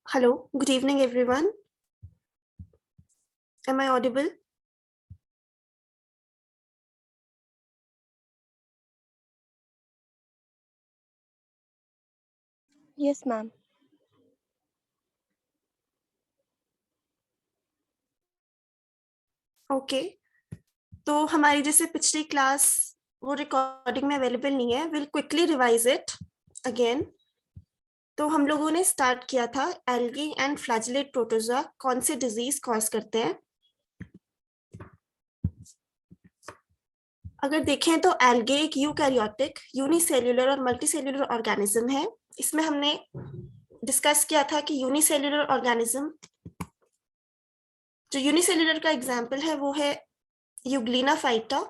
Hello, good evening, everyone. Am I audible? Yes, ma'am. Okay, तो हमारी जैसे पिछली क्लास वो रिकॉर्डिंग में अवेलेबल नहीं है. Will quickly revise it again. तो हम लोगों ने स्टार्ट किया था एल्गी एंड फ्लैजेलेट प्रोटोजोआ कौन से डिजीज कॉज करते हैं. अगर देखें तो एल्गे एक यूकैरियोटिक यूनिसेल्युलर और मल्टीसेल्युलर ऑर्गेनिज्म है. इसमें हमने डिस्कस किया था कि यूनिसेल्युलर ऑर्गेनिज्म, जो यूनिसेल्युलर का एग्जाम्पल है वो है यूग्लिना फाइटा,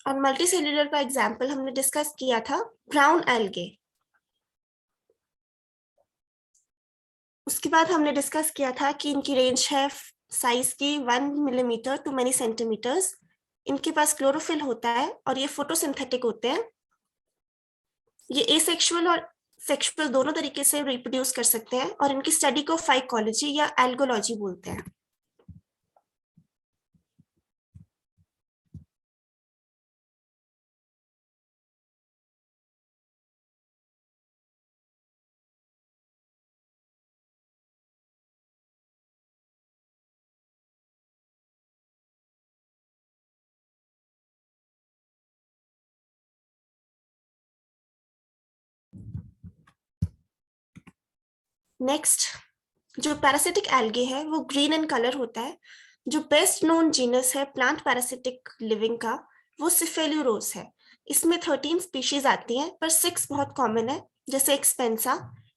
और मल्टी सेल्यूलर का एग्जाम्पल हमने डिस्कस किया था ब्राउन एल्गे. उसके बाद हमने डिस्कस किया था कि इनकी रेंज है साइज की 1 मिलीमीटर टू मेनी सेंटीमीटर्स. इनके पास क्लोरोफिल होता है और ये फोटोसिंथेटिक होते हैं. ये एसेक्सुअल और सेक्सुअल दोनों तरीके से रिप्रोड्यूस कर सकते हैं और इनकी स्टडी को फाइकोलॉजी या एल्गोलॉजी बोलते हैं. नेक्स्ट, जो पैरासिटिक एल्गे है वो ग्रीन इन कलर होता है. जो बेस्ट नोन जीनस है प्लांट पैरासिटिक लिविंग का वो सिफेल्यूरोस है. इसमें 13 स्पीशीज आती हैं पर 6 बहुत कॉमन है, जैसे एक्सपेंसा,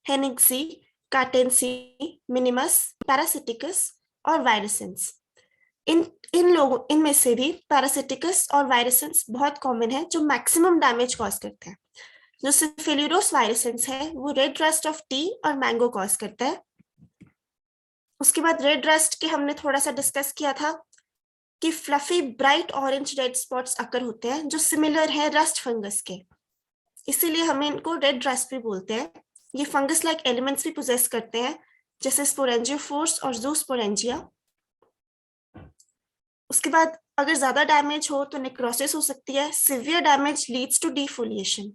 हेनिक्सी, कार्टेंसी, मिनिमस, पैरासिटिकस और वायरसेंस. इन इन लोगों इनमें से भी पैरासिटिकस और वायरसेंस बहुत कॉमन है जो मैक्सिमम डैमेज कॉज करते हैं. जो सिफेल्यूरोस वायरसेंस है वो रेड रस्ट ऑफ टी और मैंगो कॉज करता है. उसके बाद रेड रस्ट के हमने थोड़ा सा डिस्कस किया था कि fluffy bright orange red spots occur होते हैं जो सिमिलर है रस्ट फंगस के, इसीलिए हमें इनको रेड रस्ट भी बोलते हैं. ये फंगस लाइक एलिमेंट्स भी पोजेस करते हैं, जैसे स्पोरेंजियोफोर्स और ज़ूस्पोरेंजिया. उसके बाद अगर ज्यादा डैमेज हो तो नेक्रोसिस हो सकती है. Severe damage leads to defoliation.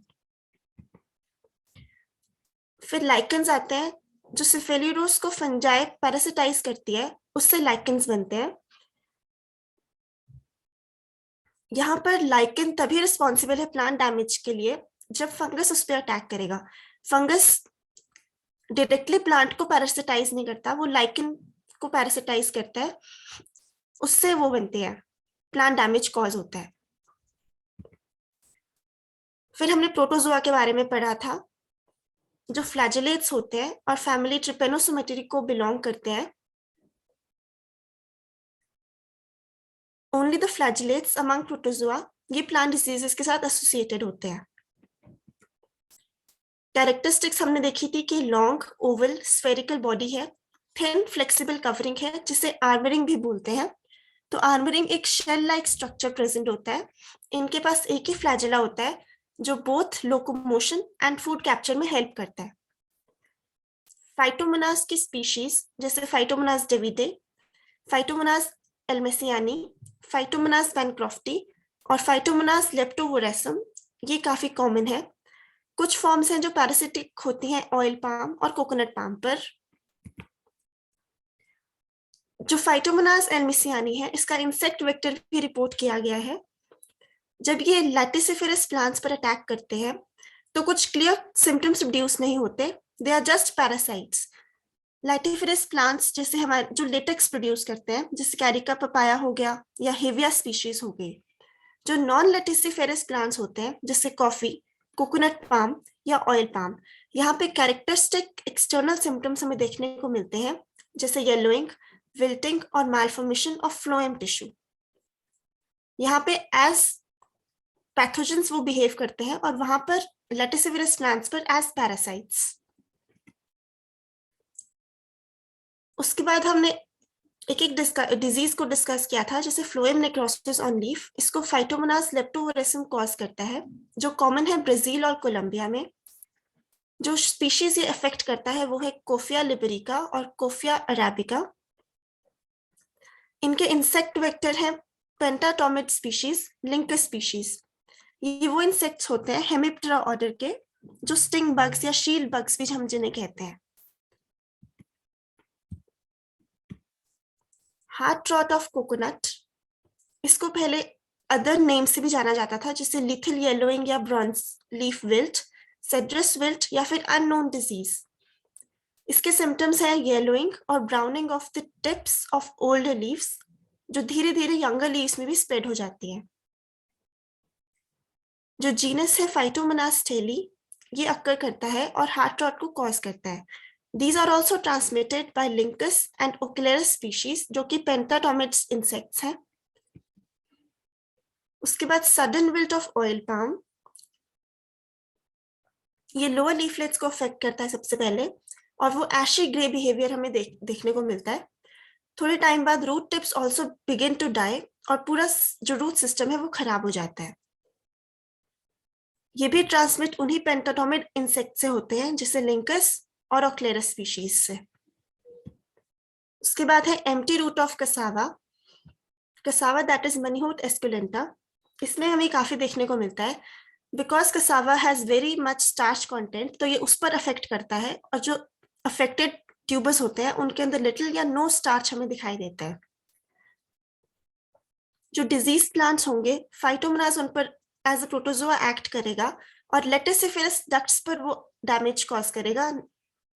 फिर लाइकन्स आते हैं. जो सिफेल्यूरोस को फंजाई पैरासिटाइज करती है उससे लाइकन्स बनते हैं. यहाँ पर लाइकन तभी रिस्पॉन्सिबल है प्लांट डैमेज के लिए जब फंगस उस पर अटैक करेगा. फंगस डायरेक्टली प्लांट को पैरासिटाइज नहीं करता, वो लाइकन को पैरासिटाइज करता है, उससे वो बनते हैं, प्लांट डैमेज कॉज होता है. फिर हमने प्रोटोजोआ के बारे में पढ़ा था जो फ्लैजेलेट्स होते हैं और फैमिली ट्रिपेनोसोमेटिरी को बिलोंग करते हैं. ओनली द फ्लैजेलेट्स अमंग प्रोटोजोआ ये प्लांट डिजीजेस के साथ एसोसिएटेड होते हैं. कैरेक्टरिस्टिक्स हमने देखी थी कि लॉन्ग ओवल स्फेरिकल बॉडी है, थिन फ्लेक्सिबल कवरिंग है जिसे आर्मरिंग भी बोलते हैं. तो आर्मरिंग एक शेल लाइक स्ट्रक्चर प्रेजेंट होता है. इनके पास एक ही फ्लैजेला होता है जो both locomotion and food capture में हेल्प करता है. फाइटोमोनास की स्पीशीज जैसे फाइटोमोनास डेविडे, फाइटोमोनास एल्मेसियानी, फाइटोमोनास वैनक्रॉफ्टी और फाइटोमोनास लेप्टोवोरेसम ये काफी कॉमन है. कुछ फॉर्म्स हैं जो पैरासिटिक होती हैं ऑयल पाम और कोकोनट पाम पर. जो फाइटोमोनास एल्मेसियानी है इसका इंसेक्ट वेक्टर भी रिपोर्ट किया गया है. जब ये लैटिसिफेरस प्लांट्स पर अटैक करते हैं तो कुछ क्लियर सिम्टम्स प्रोड्यूस नहीं होते, they are just parasites. Laticiferous plants जैसे हमारे जो लेटेक्स प्रोड्यूस करते हैं, जैसे कैरिका पपाया हो गया या हेविया स्पीशीज हो गई. जो नॉन लेटिसिफेरस प्लांट्स होते हैं जैसे कॉफी, कोकोनट पाम या ऑयल पाम, यहाँ पे कैरेक्टरिस्टिक एक्सटर्नल सिम्टम्स हमें देखने को मिलते हैं, जैसे येलोइंग, विल्टिंग और मालफॉर्मेशन ऑफ फ्लोएम टिश्यू. यहाँ पे एज पैथोजेंस वो बिहेव करते हैं और वहां पर लेटिसिफेरस प्लांट्स पर एज पैरासाइट्स. उसके बाद हमने एक एक डिजीज को डिस्कस किया था, जैसे फ्लोएम नेक्रोसिस ऑन लीफ, इसको फाइटोमोनास लेप्टोवरेसम कॉज करता है जो कॉमन है ब्राजील और कोलंबिया में. जो स्पीशीज ये अफेक्ट करता है वो है कोफिया लिबरिका और कोफिया अराबिका। इनके इंसेक्ट वेक्टर हैं पेंटाटोमिड स्पीशीज, लिंकस स्पीशीज। ये वो इंसेक्ट्स होते हैं हेमिप्टेरा ऑर्डर के, जो स्टिंग बग्स या शील बग्स भी हम जिन्हें कहते हैं। हार्ट रॉट ऑफ कोकोनट, इसको पहले अदर नेम से भी जाना जाता था, जैसे लिथिल येलोइंग या bronze leaf wilt, cedrus wilt या फिर अननोन डिजीज। इसके सिम्टम्स हैं येलोइंग और browning of the tips of older leaves, जो धीरे धीरे यंगर लीव्स में भी स्प्रेड हो जाती है। जो जीनस है फाइटोमोनास टेली, ये अक्कर करता है और हार्ट रॉट को कॉज करता है। These are also transmitted by Lincus and Ocellaris species, जो कि पेंटाटोमिड्स इंसेक्ट्स हैं। उसके बाद sudden wilt of oil palm, ये लोअर लीफलेट्स को अफेक्ट करता है सबसे पहले, और वो एशी ग्रे बिहेवियर हमें देखने को मिलता है। थोड़े टाइम बाद root tips also begin to die और पूरा जो रूट सिस्टम है वो खराब हो जाता है। ये भी ट्रांसमिट उन्हीं पेंटाटोमिड इंसेक्ट से होते हैं, जैसे लिंकस और ओक्लेरस स्पीशीज से। उसके बाद है empty root of cassava, cassava that is Manihot esculenta. इसमें हमें काफी देखने को मिलता है, because cassava has very much starch content, तो ये उस पर अफेक्ट करता है, और जो अफेक्टेड ट्यूबर्स होते हैं उनके अंदर लिटिल या नो स्टार्च हमें दिखाई देता है। जो डिजीज प्लांट्स होंगे, फाइटोमोनास उन पर एज अ प्रोटोजोआ एक्ट करेगा और लेटेसिफेरस डक्ट्स पर वो डैमेज कॉज करेगा,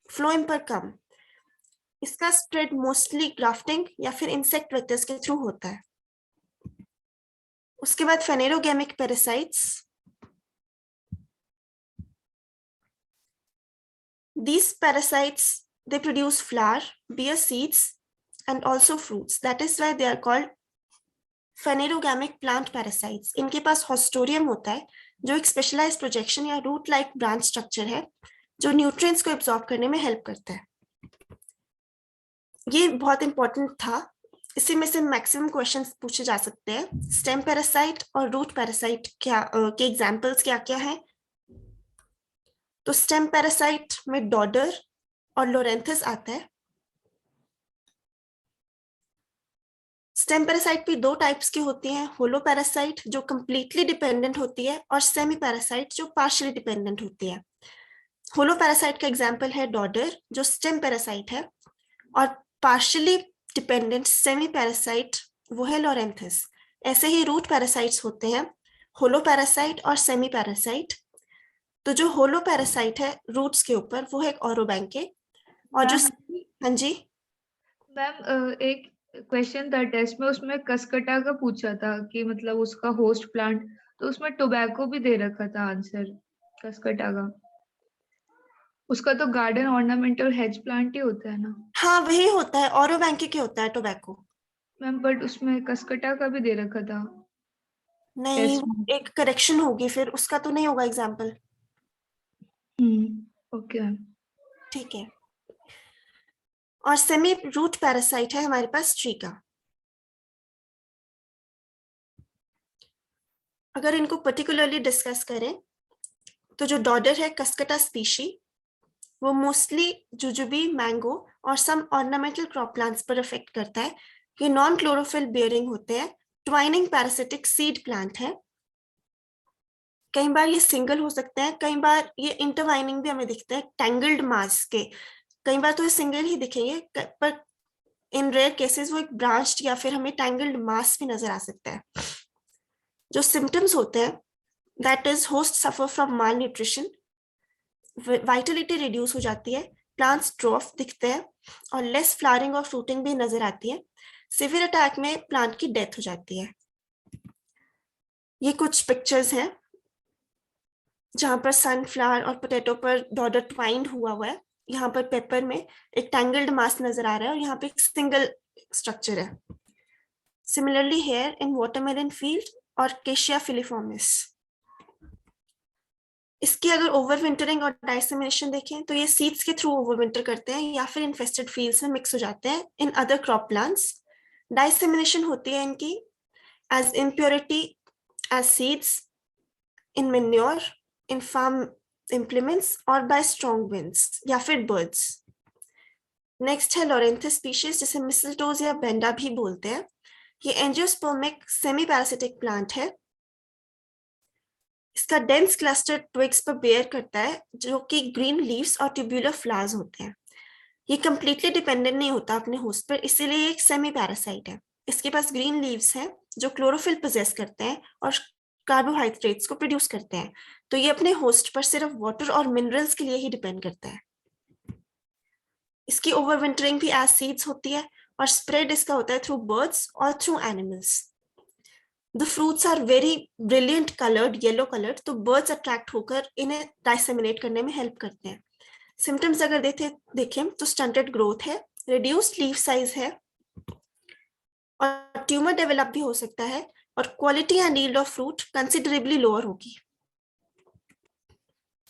फ्लोएम पर कम। इसका स्प्रेड मोस्टली ग्राफ्टिंग या फिर इंसेक्ट वेक्टर्स के थ्रू होता है। उसके बाद फेनेरोगेमिक parasites, these parasites they produce flower, bear seeds and also fruits, that is why they are called phanerogamic plant parasites। इनके पास हॉस्टोरियम होता है, जो एक स्पेशलाइज्ड प्रोजेक्शन या रूट लाइक ब्रांच स्ट्रक्चर है, जो न्यूट्रिएंट्स को एब्जॉर्ब करने में हेल्प करता है। ये बहुत इंपॉर्टेंट था, इसी में से मैक्सिमम क्वेश्चंस पूछे जा सकते हैं। स्टेम पैरासाइट और रूट पैरासाइट क्या के एग्जांपल्स क्या क्या हैं? तो स्टेम पैरासाइट में डॉडर और लोरेंथस आता है। स्टेम पैरासाइट भी दो टाइप्स की होती हैं, होलो पैरासाइट जो कंप्लीटली डिपेंडेंट होती है और सेमी पैरासाइट जो पार्शियली डिपेंडेंट होती है। होलो पैरासाइट का एग्जांपल है डॉडर, जो स्टेम पैरासाइट है, और पार्शियली डिपेंडेंट सेमी पैरासाइट वो है लोरेंथस। ऐसे ही रूट पैरासाइट्स होते हैं, होलो पैरासाइट और सेमी पैरासाइट। तो जो होलो पैरासाइट है रूट्स के ऊपर, वो है ऑरोबैंके, और जो हाँ जी मैम एक क्वेश्चन था टेस्ट में, उसमें कसकटा का पूछा था कि मतलब उसका होस्ट प्लांट, तो उसमें टोबैको भी दे रखा था आंसर कसकटा का। उसका तो गार्डन ऑर्नामेंट और हेज प्लांट ही होता है ना हाँ वही होता है, ऑरोबैंके के होता है टोबैको। मैम, बट उसमें कसकटा का भी दे रखा था नहीं, टेस्ट वो में। एक करेक्शन होगी, फिर उसका तो नहीं होगा एग्जाम्पल। Okay ma'am. ठीक है। और सेमी रूट पैरासाइट है हमारे पास ट्रीका। अगर इनको पर्टिकुलरली डिस्कस करें तो जो डॉडर है कसकटा स्पीशी, वो मोस्टली जुजुबी, मैंगो और सम ऑर्नामेंटल क्रॉप प्लांट्स पर इफेक्ट करता है। ये नॉन क्लोरोफिल बियरिंग होते हैं, ट्वाइनिंग पैरासिटिक सीड प्लांट है। कई बार ये सिंगल हो सकते हैं, कई बार ये इंटरवाइनिंग भी हमें दिखते हैं टैंगल्ड मास के। कई बार तो ये सिंगल ही दिखेंगे, पर इन रेयर केसेस वो एक ब्रांच्ड या फिर हमें टैंगल्ड मास भी नजर आ सकता है। जो सिम्टम्स होते हैं, that is host suffer from mall nutrition, Vitality reduce हो जाती है, प्लांट्स ड्रॉफ दिखते हैं, और लेस फ्लावरिंग और फ्रूटिंग भी नजर आती है। सिवियर अटैक में प्लांट की डेथ हो जाती है। ये कुछ पिक्चर्स हैं जहां पर सनफ्लावर और पोटैटो पर डॉडर ट्वाइंड हुआ है। यहाँ पर पेपर में एक टैंगल्ड मास नजर आ रहा है और यहाँ पे एक सिंगल स्ट्रक्चर है। Similarly here in watermelon field और केशिया फिलिफॉर्मिस। इसकी अगर ओवरविंटरिंग और डाइसेमिनेशन देखें तो ये सीड्स के थ्रू ओवरविंटर करते हैं या फिर इन्फेस्टेड फील्ड्स में मिक्स हो जाते हैं in other crop plants. Dissemination होती है इनकी as impurity as seeds in manure in farm implements और बाय स्ट्रॉन्ग विंड्स या फिर बर्ड्स। नेक्स्ट है लोरेंथस स्पीशीज, जिसे मिसलटोज या बेंडा भी बोलते हैं। ये एंजियोस्पर्मिक सेमी पैरासिटिक प्लांट है। इसका डेंस क्लस्टर ट्विग्स पर बेयर करता है, जो कि ग्रीन लीव्स और ट्यूबुलर फ्लावर्स होते हैं। ये कंप्लीटली डिपेंडेंट नहीं होता अपने होस्ट पर, इसीलिए ये एक सेमी पैरासाइट है। इसके पास ग्रीन लीव्स हैं जो क्लोरोफिल पोजेस करते हैं और कार्बोहाइड्रेट्स को प्रोड्यूस करते हैं। तो ये अपने होस्ट पर सिर्फ वाटर और मिनरल्स के लिए ही डिपेंड करता है। इसकी ओवरविंटरिंग भी एज सीड्स होती है और स्प्रेड इसका होता है थ्रू बर्ड्स और through animals. The fruits are very brilliant coloured, yellow coloured, तो बर्ड्स अट्रैक्ट होकर इन्हें डाइसेमिनेट करने में हेल्प करते हैं। सिम्टम्स अगर देखें तो स्टंटेड ग्रोथ है, रिड्यूस्ड लीफ साइज है और ट्यूमर डेवलप भी हो सकता है और quality and yield of fruit considerably lower होगी।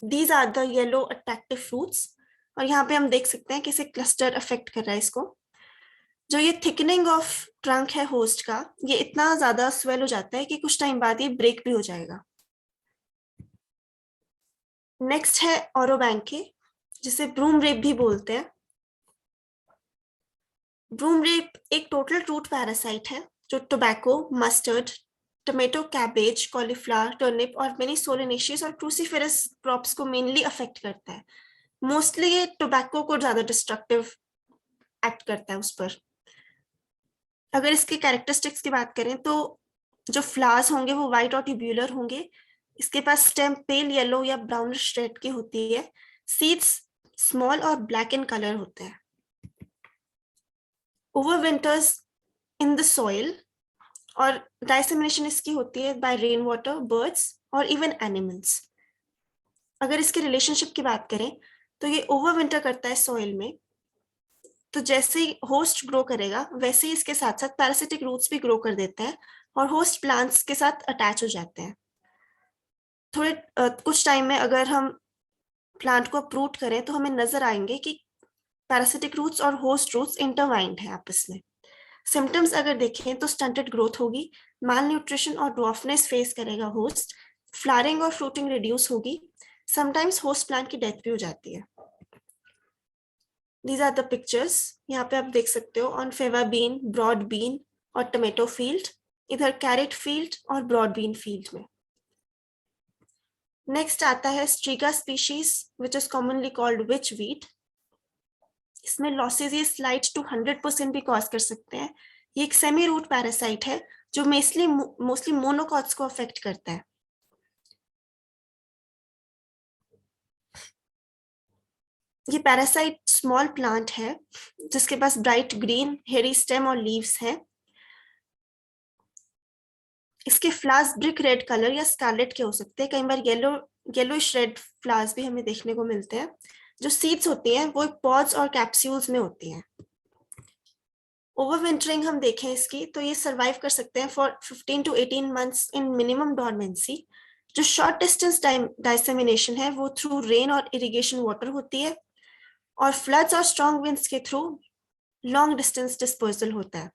These are the yellow attractive fruits. और यहाँ पे हम देख सकते हैं कैसे क्लस्टर अफेक्ट कर रहा है इसको। जो ये थिकनिंग ऑफ ट्रंक है होस्ट का, ये इतना ज्यादा स्वेल हो जाता है कि कुछ टाइम बाद ये ब्रेक भी हो जाएगा। नेक्स्ट है ओरोबैंके, जिसे ब्रूम रेप भी बोलते हैं। ब्रूम रेप एक टोटल रूट पैरासाइट है जो tobacco, mustard, tomato, cabbage, cauliflower, turnip और मेनी सोलेनेशियस और क्रूसीफेरस क्रॉप्स को मेनली अफेक्ट करता है। मोस्टली ये टोबैको को ज्यादा डिस्ट्रक्टिव एक्ट करता है उस पर। अगर इसके कैरेक्टरिस्टिक्स की बात करें तो जो फ्लावर्स होंगे वो व्हाइट और ट्यूब्यूलर होंगे। इसके पास स्टेम पेल येलो या ब्राउनिश रेड की होती है। सीड्स स्मॉल और ब्लैक इन कलर होते हैं। ओवरविंटर्स इन द सॉइल और डाइसेमिनेशन इसकी होती है बाय रेन वाटर, बर्ड्स और इवन एनिमल्स। अगर इसके रिलेशनशिप की बात करें तो ये ओवरविंटर करता है सॉइल में। तो जैसे ही होस्ट ग्रो करेगा वैसे ही इसके साथ साथ पैरासिटिक रूट्स भी ग्रो कर देते हैं और होस्ट प्लांट्स के साथ अटैच हो जाते हैं। थोड़े कुछ टाइम में अगर हम प्लांट को अप्रूट करें तो हमें नजर आएंगे कि पैरासिटिक रूट्स और होस्ट रूट्स इंटरवाइंड है आपस में। सिम्टम्स अगर देखें तो स्टंटेड ग्रोथ होगी, माल न्यूट्रिशन और ड्वार्फनेस फेस करेगा होस्ट, फ्लावरिंग और फ्रूटिंग रिड्यूस होगी, समटाइम्स होस्ट प्लांट की डेथ भी हो जाती है। These are the pictures। यहाँ पे आप देख सकते हो on fava bean, broad bean और टमेटो फील्ड, इधर कैरेट फील्ड और ब्रॉड बीन फील्ड में। नेक्स्ट आता है Striga species which is commonly called witch weed. इसमें लॉसेज ये स्लाइड टू 100% भी कॉज कर सकते हैं। ये एक सेमी रूट पैरासाइट है जो मोस्टली मोनोकॉट्स को अफेक्ट करता है। ये पैरासाइट स्मॉल प्लांट है जिसके पास ब्राइट ग्रीन हेरी स्टेम और लीव्स हैं। इसके फ्लावर्स ब्रिक रेड कलर या स्कारलेट के हो सकते हैं, कई बार येलोइश रेड फ्लावर्स भी हमें देखने को मिलते हैं। जो सीड्स होती हैं वो पॉड्स और कैप्सूल्स में होती हैं। ओवरविंटरिंग हम देखें इसकी तो ये सर्वाइव कर सकते हैं for 15 to 18 months in minimum dormancy. जो शॉर्ट डिस्टेंस डाइसेमिनेशन है वो थ्रू रेन और इरिगेशन वाटर होती है और फ्लड्स और स्ट्रॉन्ग विंड्स के थ्रू लॉन्ग डिस्टेंस डिस्पर्सल होता है।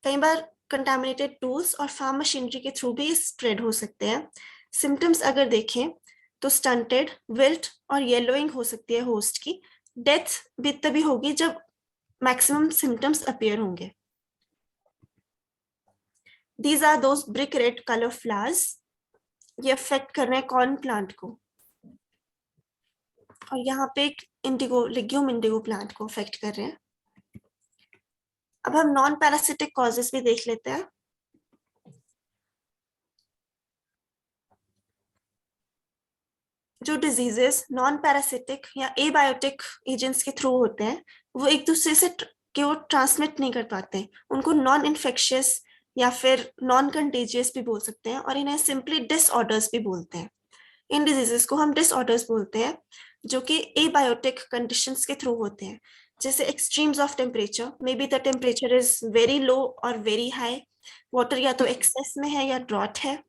कई बार कंटामिनेटेड टूल्स और फार्म मशीनरी के थ्रू भी स्प्रेड हो सकते हैं। सिम्टम्स अगर देखें तो स्टंटेड, विल्ट और येलोइंग हो सकती है होस्ट की। डेथ भी तभी होगी जब मैक्सिमम सिम्टम्स अपीयर होंगे। These are those brick red colour flowers. ये अफेक्ट कर रहे हैं कॉर्न प्लांट को और यहाँ पे एक इंडिगो लिग्यूम इंडिगो प्लांट को अफेक्ट कर रहे हैं। अब हम नॉन पैरासिटिक कॉजेस भी देख लेते हैं। जो डिजीजेस नॉन पैरासिटिक या एबायोटिक एजेंट्स के थ्रू होते हैं वो एक दूसरे से केवल ट्रांसमिट नहीं कर पाते, उनको नॉन इन्फेक्शियस या फिर नॉन कंटेजियस भी बोल सकते हैं और इन्हें सिंपली डिसऑर्डर्स भी बोलते हैं। इन डिजीजेस को हम डिसऑर्डर्स बोलते हैं जो कि एबायोटिक कंडीशंस के थ्रू होते हैं, जैसे extremes of temperature, may be the temperature is very low और वेरी हाई, वाटर या तो एक्सेस में है या ड्रॉट है।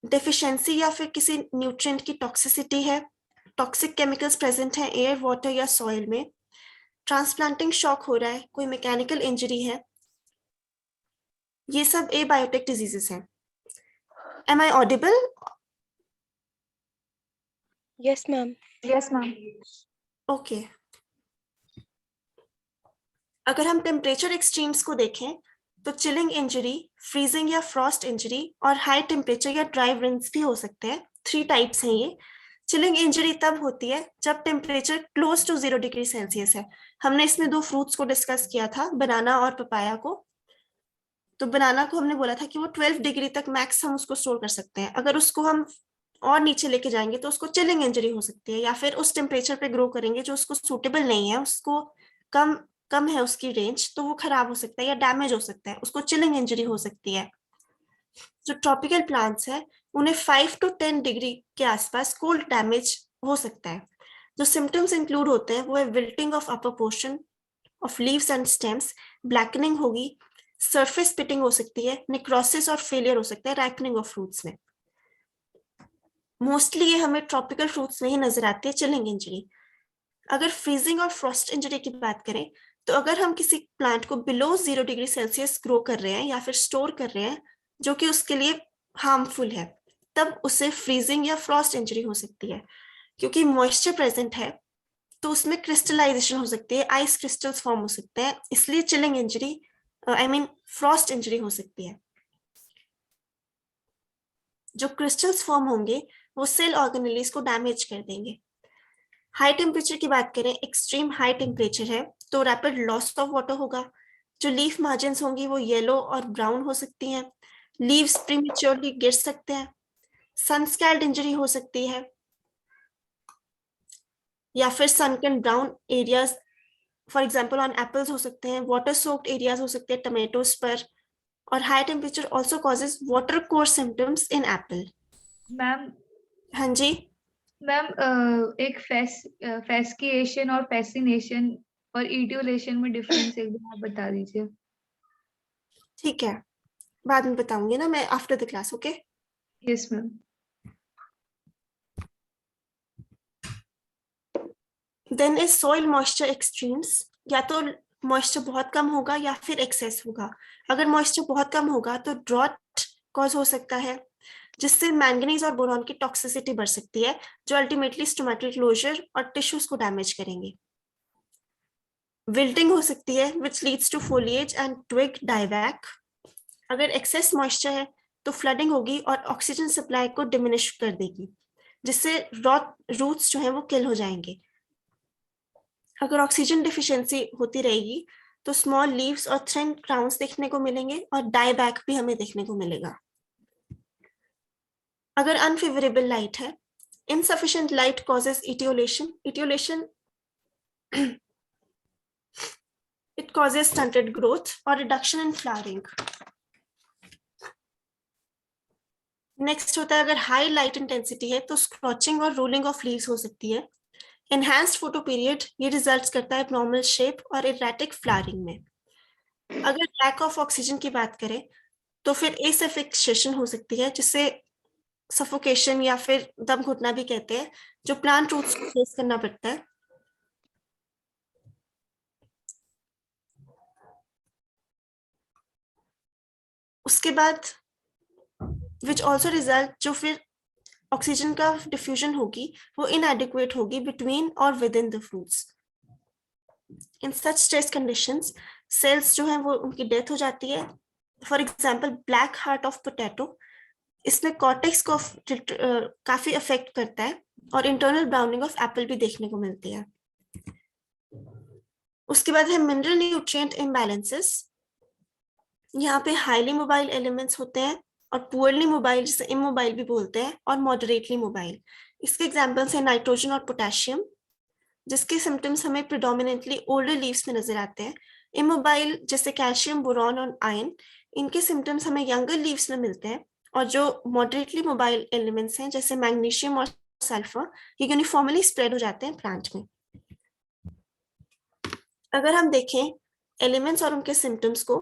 डेफिशिएंसी या फिर किसी न्यूट्रिएंट की टॉक्सिसिटी है, टॉक्सिक केमिकल्स प्रेजेंट हैं एयर, वाटर या सॉइल में, ट्रांसप्लांटिंग शॉक हो रहा है, कोई मैकेनिकल इंजरी है, ये सब एबायोटिक डिजीजेस हैं। Am I audible? Yes, ma'am. Yes, ma'am. Okay. अगर हम टेम्परेचर एक्सट्रीम्स को देखें तो चिलिंग इंजरी, फ्रीजिंग या फ्रॉस्ट इंजरी और हाई टेम्परेचर या ड्राई विंड्स भी हो सकते हैं। 3 टाइप्स हैं ये। चिलिंग इंजरी तब होती है जब temperature close to 0 degree Celsius है। हमने इसमें 2 फ्रूट्स को डिस्कस किया था, बनाना और पपाया को। तो बनाना को हमने बोला था कि वो 12 डिग्री तक मैक्स हम उसको स्टोर कर सकते हैं। अगर उसको हम और नीचे लेके जाएंगे तो उसको चिलिंग इंजरी हो सकती है, या फिर उस टेम्परेचर पे ग्रो करेंगे जो उसको सूटेबल नहीं है, उसको कम कम है उसकी रेंज, तो वो खराब हो सकता है या डैमेज हो सकता है, उसको चिलिंग इंजरी हो सकती है। जो ट्रॉपिकल प्लांट्स है उन्हें 5 to 10 डिग्री के आसपास कोल्ड डैमेज हो सकता है। जो सिम्टम्स इंक्लूड होते हैं वो है wilting of upper portion of leaves and stems, blackening होगी, सरफेस स्पिटिंग हो सकती है, नेक्रोसिस और फेलियर हो सकता है राइपनिंग ऑफ फ्रूट्स में। मोस्टली ये हमें ट्रॉपिकल फ्रूट्स में ही नजर आती है चिलिंग इंजरी। अगर फ्रीजिंग और फ्रॉस्ट इंजरी की बात करें तो अगर हम किसी प्लांट को बिलो 0 डिग्री सेल्सियस ग्रो कर रहे हैं या फिर स्टोर कर रहे हैं जो कि उसके लिए हार्मफुल है, तब उसे फ्रीजिंग या फ्रॉस्ट इंजरी हो सकती है। क्योंकि मॉइस्चर प्रेजेंट है तो उसमें क्रिस्टलाइजेशन हो सकती है, आइस क्रिस्टल्स फॉर्म हो सकते हैं, इसलिए चिलिंग इंजरी फ्रॉस्ट इंजरी हो सकती है। जो क्रिस्टल्स फॉर्म होंगे वो सेल ऑर्गेनेलीज को डैमेज कर देंगे। हाई टेम्परेचर की बात करें, एक्सट्रीम हाई टेम्परेचर है तो रैपिड लॉस ऑफ वाटर होगा। जो लीफ मार्जिन्स होंगी वो येलो और ब्राउन हो सकती हैं, लीव्स प्रीमेच्योरली गिर सकते हैं, सनस्कैल्ड इंजरी हो सकती है, या फिर सनकन brown areas for example on apples हो सकते हैं, वाटर सोक्ड एरियाज हो सकते हैं टमेटोज पर, और high temperature also causes water core symptoms इन एप्पल। मैम हाँ जी। मैम एक फैस्किएशन और फैसिनेशन और इडियोलेशन में डिफरेंस एक बार आप बता दीजिए। ठीक है, बाद में बताऊंगी ना मैं after the class. Okay. Yes ma'am. Then is soil moisture extremes. या तो मॉइस्चर बहुत कम होगा या फिर एक्सेस होगा। अगर मॉइस्चर बहुत कम होगा तो ड्रॉट कॉज हो सकता है, जिससे मैंगनीज और बोरॉन की टॉक्सिसिटी बढ़ सकती है, जो अल्टीमेटली स्टोमेटल क्लोजर और टिश्यूज को डैमेज करेंगे। विल्टिंग हो सकती है which leads to foliage and twig dieback. अगर एक्सेस मॉइस्चर है तो फ्लडिंग होगी और ऑक्सीजन सप्लाई को डिमिनिश कर देगी, जिससे रूट्स जो है वो किल हो जाएंगे। अगर ऑक्सीजन डिफिशियंसी होती रहेगी तो स्मॉल लीव्स और थिन क्राउन्स देखने को मिलेंगे और डाइबैक भी हमें देखने को मिलेगा। अगर अनफेवरेबल लाइट है, insufficient light causes etiolation. It causes stunted growth or reduction in flowering. Next होता है अगर हाई लाइट इंटेंसिटी है तो स्क्रॉचिंग और रोलिंग ऑफ लीव्स हो सकती है। एनहांस्ड फोटो पीरियड ये रिजल्ट्स करता है नॉर्मल शेप और इरेटिक फ्लावरिंग में। अगर लैक ऑफ ऑक्सीजन की बात करें तो फिर एसफिक्सिएशन हो सकती है, जिससे सफोकेशन या फिर दम घुटना भी कहते हैं, जो प्लांट रूट्स को फेस करना पड़ता है। उसके बाद विच ऑल्सो रिजल्ट जो फिर ऑक्सीजन का डिफ्यूजन होगी वो इनएडिक्वेट होगी बिटवीन और within the fruits. In such stress conditions cells जो हैं वो उनकी डेथ हो जाती है। For example black heart of potato, इसमें कॉर्टेक्स को काफी अफेक्ट करता है और इंटरनल ब्राउनिंग ऑफ एप्पल भी देखने को मिलती है। उसके बाद है मिनरल न्यूट्रिएंट इम्बैलेंसेस। यहाँ पे हाईली मोबाइल एलिमेंट्स होते हैं और पुअरली मोबाइल, जिसे इमोबाइल भी बोलते हैं, और मॉडरेटली मोबाइल। इसके एग्जांपल्स हैं नाइट्रोजन और पोटेशियम, जिसके सिम्टम्स हमें प्रिडोमिनेंटली ओल्डर लीव्स में नजर आते हैं। इमोबाइल जैसे कैल्शियम, बोरॉन और आयन, इनके सिम्टम्स हमें यंगर लीव्स में मिलते हैं। और जो मॉडरेटली मोबाइल एलिमेंट्स हैं जैसे मैग्नीशियम और सल्फर, ये यूनिफॉर्मली स्प्रेड हो जाते हैं प्लांट में। अगर हम देखें एलिमेंट्स और उनके सिम्टम्स को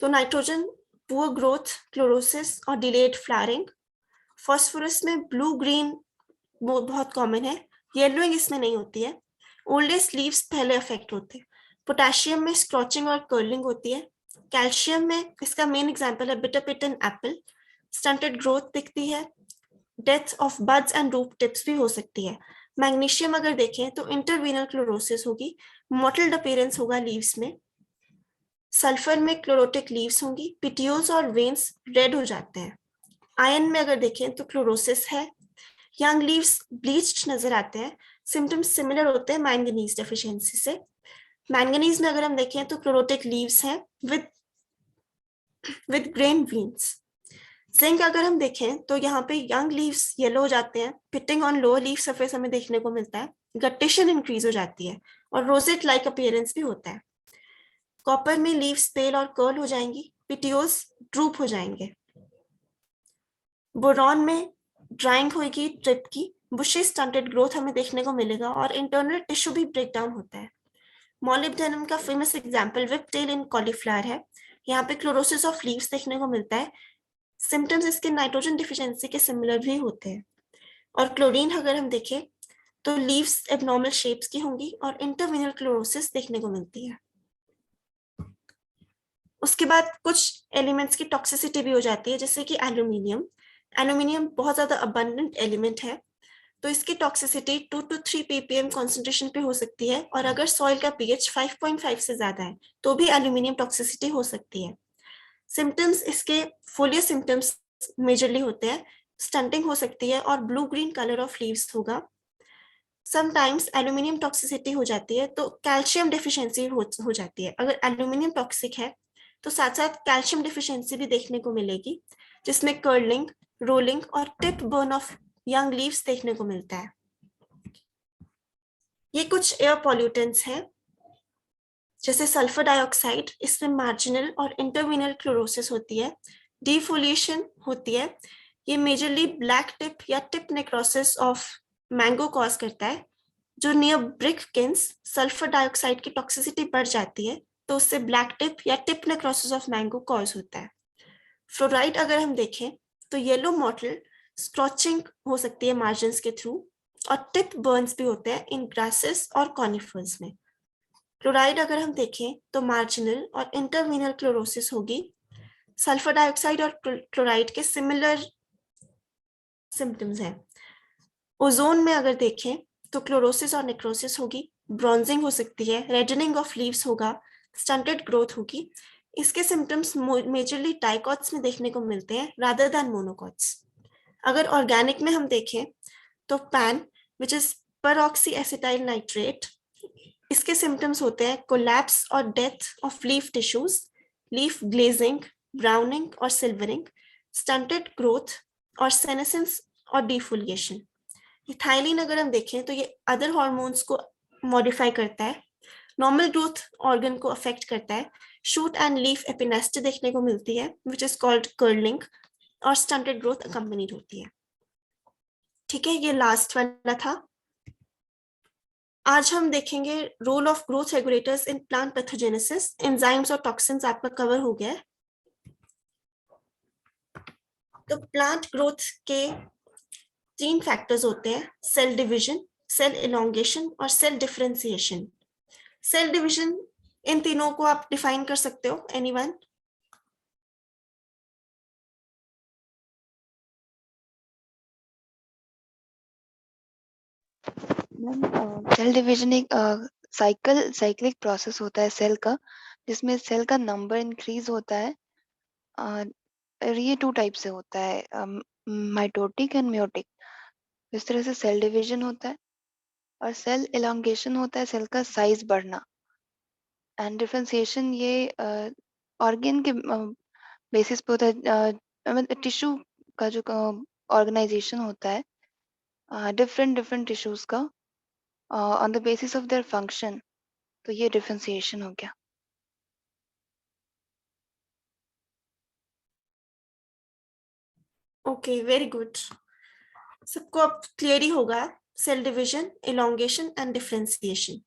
तो नाइट्रोजन पुअर ग्रोथ, क्लोरोसिस और डिलेड फ्लावरिंग। फास्फोरस में ब्लू ग्रीन बहुत कॉमन है, येलोइंग इसमें नहीं होती है। ओल्डेस्ट लीव्स पहले अफेक्ट होते हैं। पोटेशियम में स्क्रॉचिंग और कर्लिंग होती है। कैल्शियम में इसका मेन एग्जांपल है bitter pit in apple. Stunted growth दिखती है। Death of buds and root tips भी हो सकती है। मैग्नीशियम अगर देखें तो इंटरवीनल क्लोरोसिस होगी। मॉटल्ड अपीयरेंस होगा लीव्स में। सल्फर में क्लोरोटिक लीव्स होंगी। पिटियोल्स और वेन्स रेड हो जाते हैं। आयरन में अगर देखें तो क्लोरोसिस है। यंग लीव्स ब्लीच्ड नजर आते हैं। सिम्टम्स सिमिलर होते हैं मैंगनीज डेफिशिएंसी से। मैंगनीज में अगर हम देखें तो क्लोरोटिक लीव्स हैं विद ग्रेन वीन्स। जिंक अगर हम देखें तो यहाँ पे यंग लीव्स येलो हो जाते हैं। Pitting on lower leaf surface हमें देखने को मिलता है। गट्टेशन इंक्रीज हो जाती है और रोजेट लाइक अपीयरेंस भी होता है। कॉपर में लीव्स पेल और कर्ल हो जाएंगी। पिटियोल्स ड्रूप हो जाएंगे। बोरॉन में ड्राइंग होगी ट्रिप की। बुशी स्टंटेड ग्रोथ हमें देखने को मिलेगा और इंटरनल टिश्यू भी ब्रेक डाउन होता है। मॉलिब्डेनम का फेमस एग्जांपल विपटेल इन कॉलीफ्लावर है। यहाँ पे क्लोरोसिस ऑफ लीव्स देखने को मिलता है। सिम्टम्स इसके नाइट्रोजन डिफिशियंसी के सिमिलर भी होते हैं। और क्लोरीन अगर हम देखें तो लीव्स एबनॉर्मल शेप्स की होंगी और इंटरविनल क्लोरोसिस देखने को मिलती है। उसके बाद कुछ एलिमेंट्स की टॉक्सिसिटी भी हो जाती है, जैसे कि एल्यूमिनियम। एल्यूमिनियम बहुत ज्यादा अबंडेंट एलिमेंट है, तो इसकी टॉक्सिसिटी 2 to 3 ppm कॉन्सेंट्रेशन पे हो सकती है। और अगर सॉइल का पीएच 5.5 से ज्यादा है तो भी एल्यूमिनियम टॉक्सिसिटी हो सकती है। सिम्टम्स इसके फोलियो सिम्टम्स मेजरली होते हैं। स्टंटिंग हो सकती है और blue green colour of leaves होगा। समटाइम्स एल्यूमिनियम टॉक्सिसिटी हो जाती है तो कैल्शियम डिफिशियंसी हो जाती है। अगर एल्यूमिनियम टॉक्सिक है तो साथ साथ कैल्शियम डिफिशियंसी भी देखने को मिलेगी, जिसमें कर्लिंग, रोलिंग और tip burn of young leaves देखने को मिलता है। ये कुछ एयर पॉल्यूटेंट्स हैं, जैसे सल्फर डाइऑक्साइड। इसमें मार्जिनल और इंटरविनल क्लोरोसिस होती है। डिफोलिएशन होती है। ये मेजरली ब्लैक टिप या tip necrosis of mango cause करता है। जो near brick Keynes sulphur dioxide की टॉक्सिसिटी बढ़ जाती है तो उससे ब्लैक टिप या tip necrosis of mango cause होता है। फ्लोराइड अगर हम देखें तो येलो मॉटल स्क्रॉचिंग हो सकती है मार्जिन के थ्रू, और टिप बर्न्स भी होते हैं इन ग्रासेस और कॉनिफर्स में। क्लोराइड अगर हम देखें तो मार्जिनल और इंटरवीनल क्लोरोसिस होगी। सल्फर डाइऑक्साइड और क्लोराइड के सिमिलर सिम्टम्स हैं। ओजोन में अगर देखें तो क्लोरोसिस और नेक्रोसिस होगी। ब्रॉन्जिंग हो सकती है। रेडनिंग ऑफ लीव्स होगा। स्टंटेड ग्रोथ होगी। इसके सिम्टम्स मेजरली डाइकॉट्स में देखने को मिलते हैं रादर देन मोनोकॉट्स। अगर ऑर्गेनिक में हम देखें तो pan which is परऑक्सी acetyl nitrate, इसके सिम्टम्स होते हैं कोलैप्स और death of leaf tissues, leaf glazing, browning और सिल्वरिंग, स्टंटेड ग्रोथ और सेनेसेंस और डिफोलिएशन। इथाइलिन अगर हम देखें तो ये अदर हार्मोन्स को मॉडिफाई करता है। नॉर्मल ग्रोथ ऑर्गन को अफेक्ट करता है। शूट एंड लीफ एपिनेस्टी देखने को मिलती है विच इज कॉल्ड कर्लिंग, और स्टंटेड ग्रोथ अकम्पनीड होती है। ठीक है, ये लास्ट वाला था। आज हम देखेंगे role of growth regulators in plant pathogenesis. Enzymes और टॉक्सिन्स आपका कवर हो गया है। तो प्लांट ग्रोथ के 3 फैक्टर्स होते हैं: सेल डिविजन, सेल इलोंगेशन और सेल डिफरेंशिएशन। सेल डिविजन, इन तीनों को आप डिफाइन कर सकते हो, एनीवन? सेल डिवीजन एक साइक्लिक प्रोसेस होता है सेल का, जिसमें सेल का नंबर इंक्रीज होता है। और ये 2 टाइप से होता है, माइटोटिक एंड मियोटिक। इस तरह से सेल डिवीजन होता है। और सेल एलोंगेशन होता है सेल का साइज बढ़ना। एंड डिफरेंशिएशन ये ऑर्गन के बेसिस पे होता है। टिश्यू का जो ऑर्गेनाइजेशन होता है डिफरेंट डिफरेंट टिश्यूज का on the basis of their function, तो ये डिफरेंशिएशन हो गया। Okay, very good. सबको अब क्लियर ही होगा cell division, elongation and differentiation.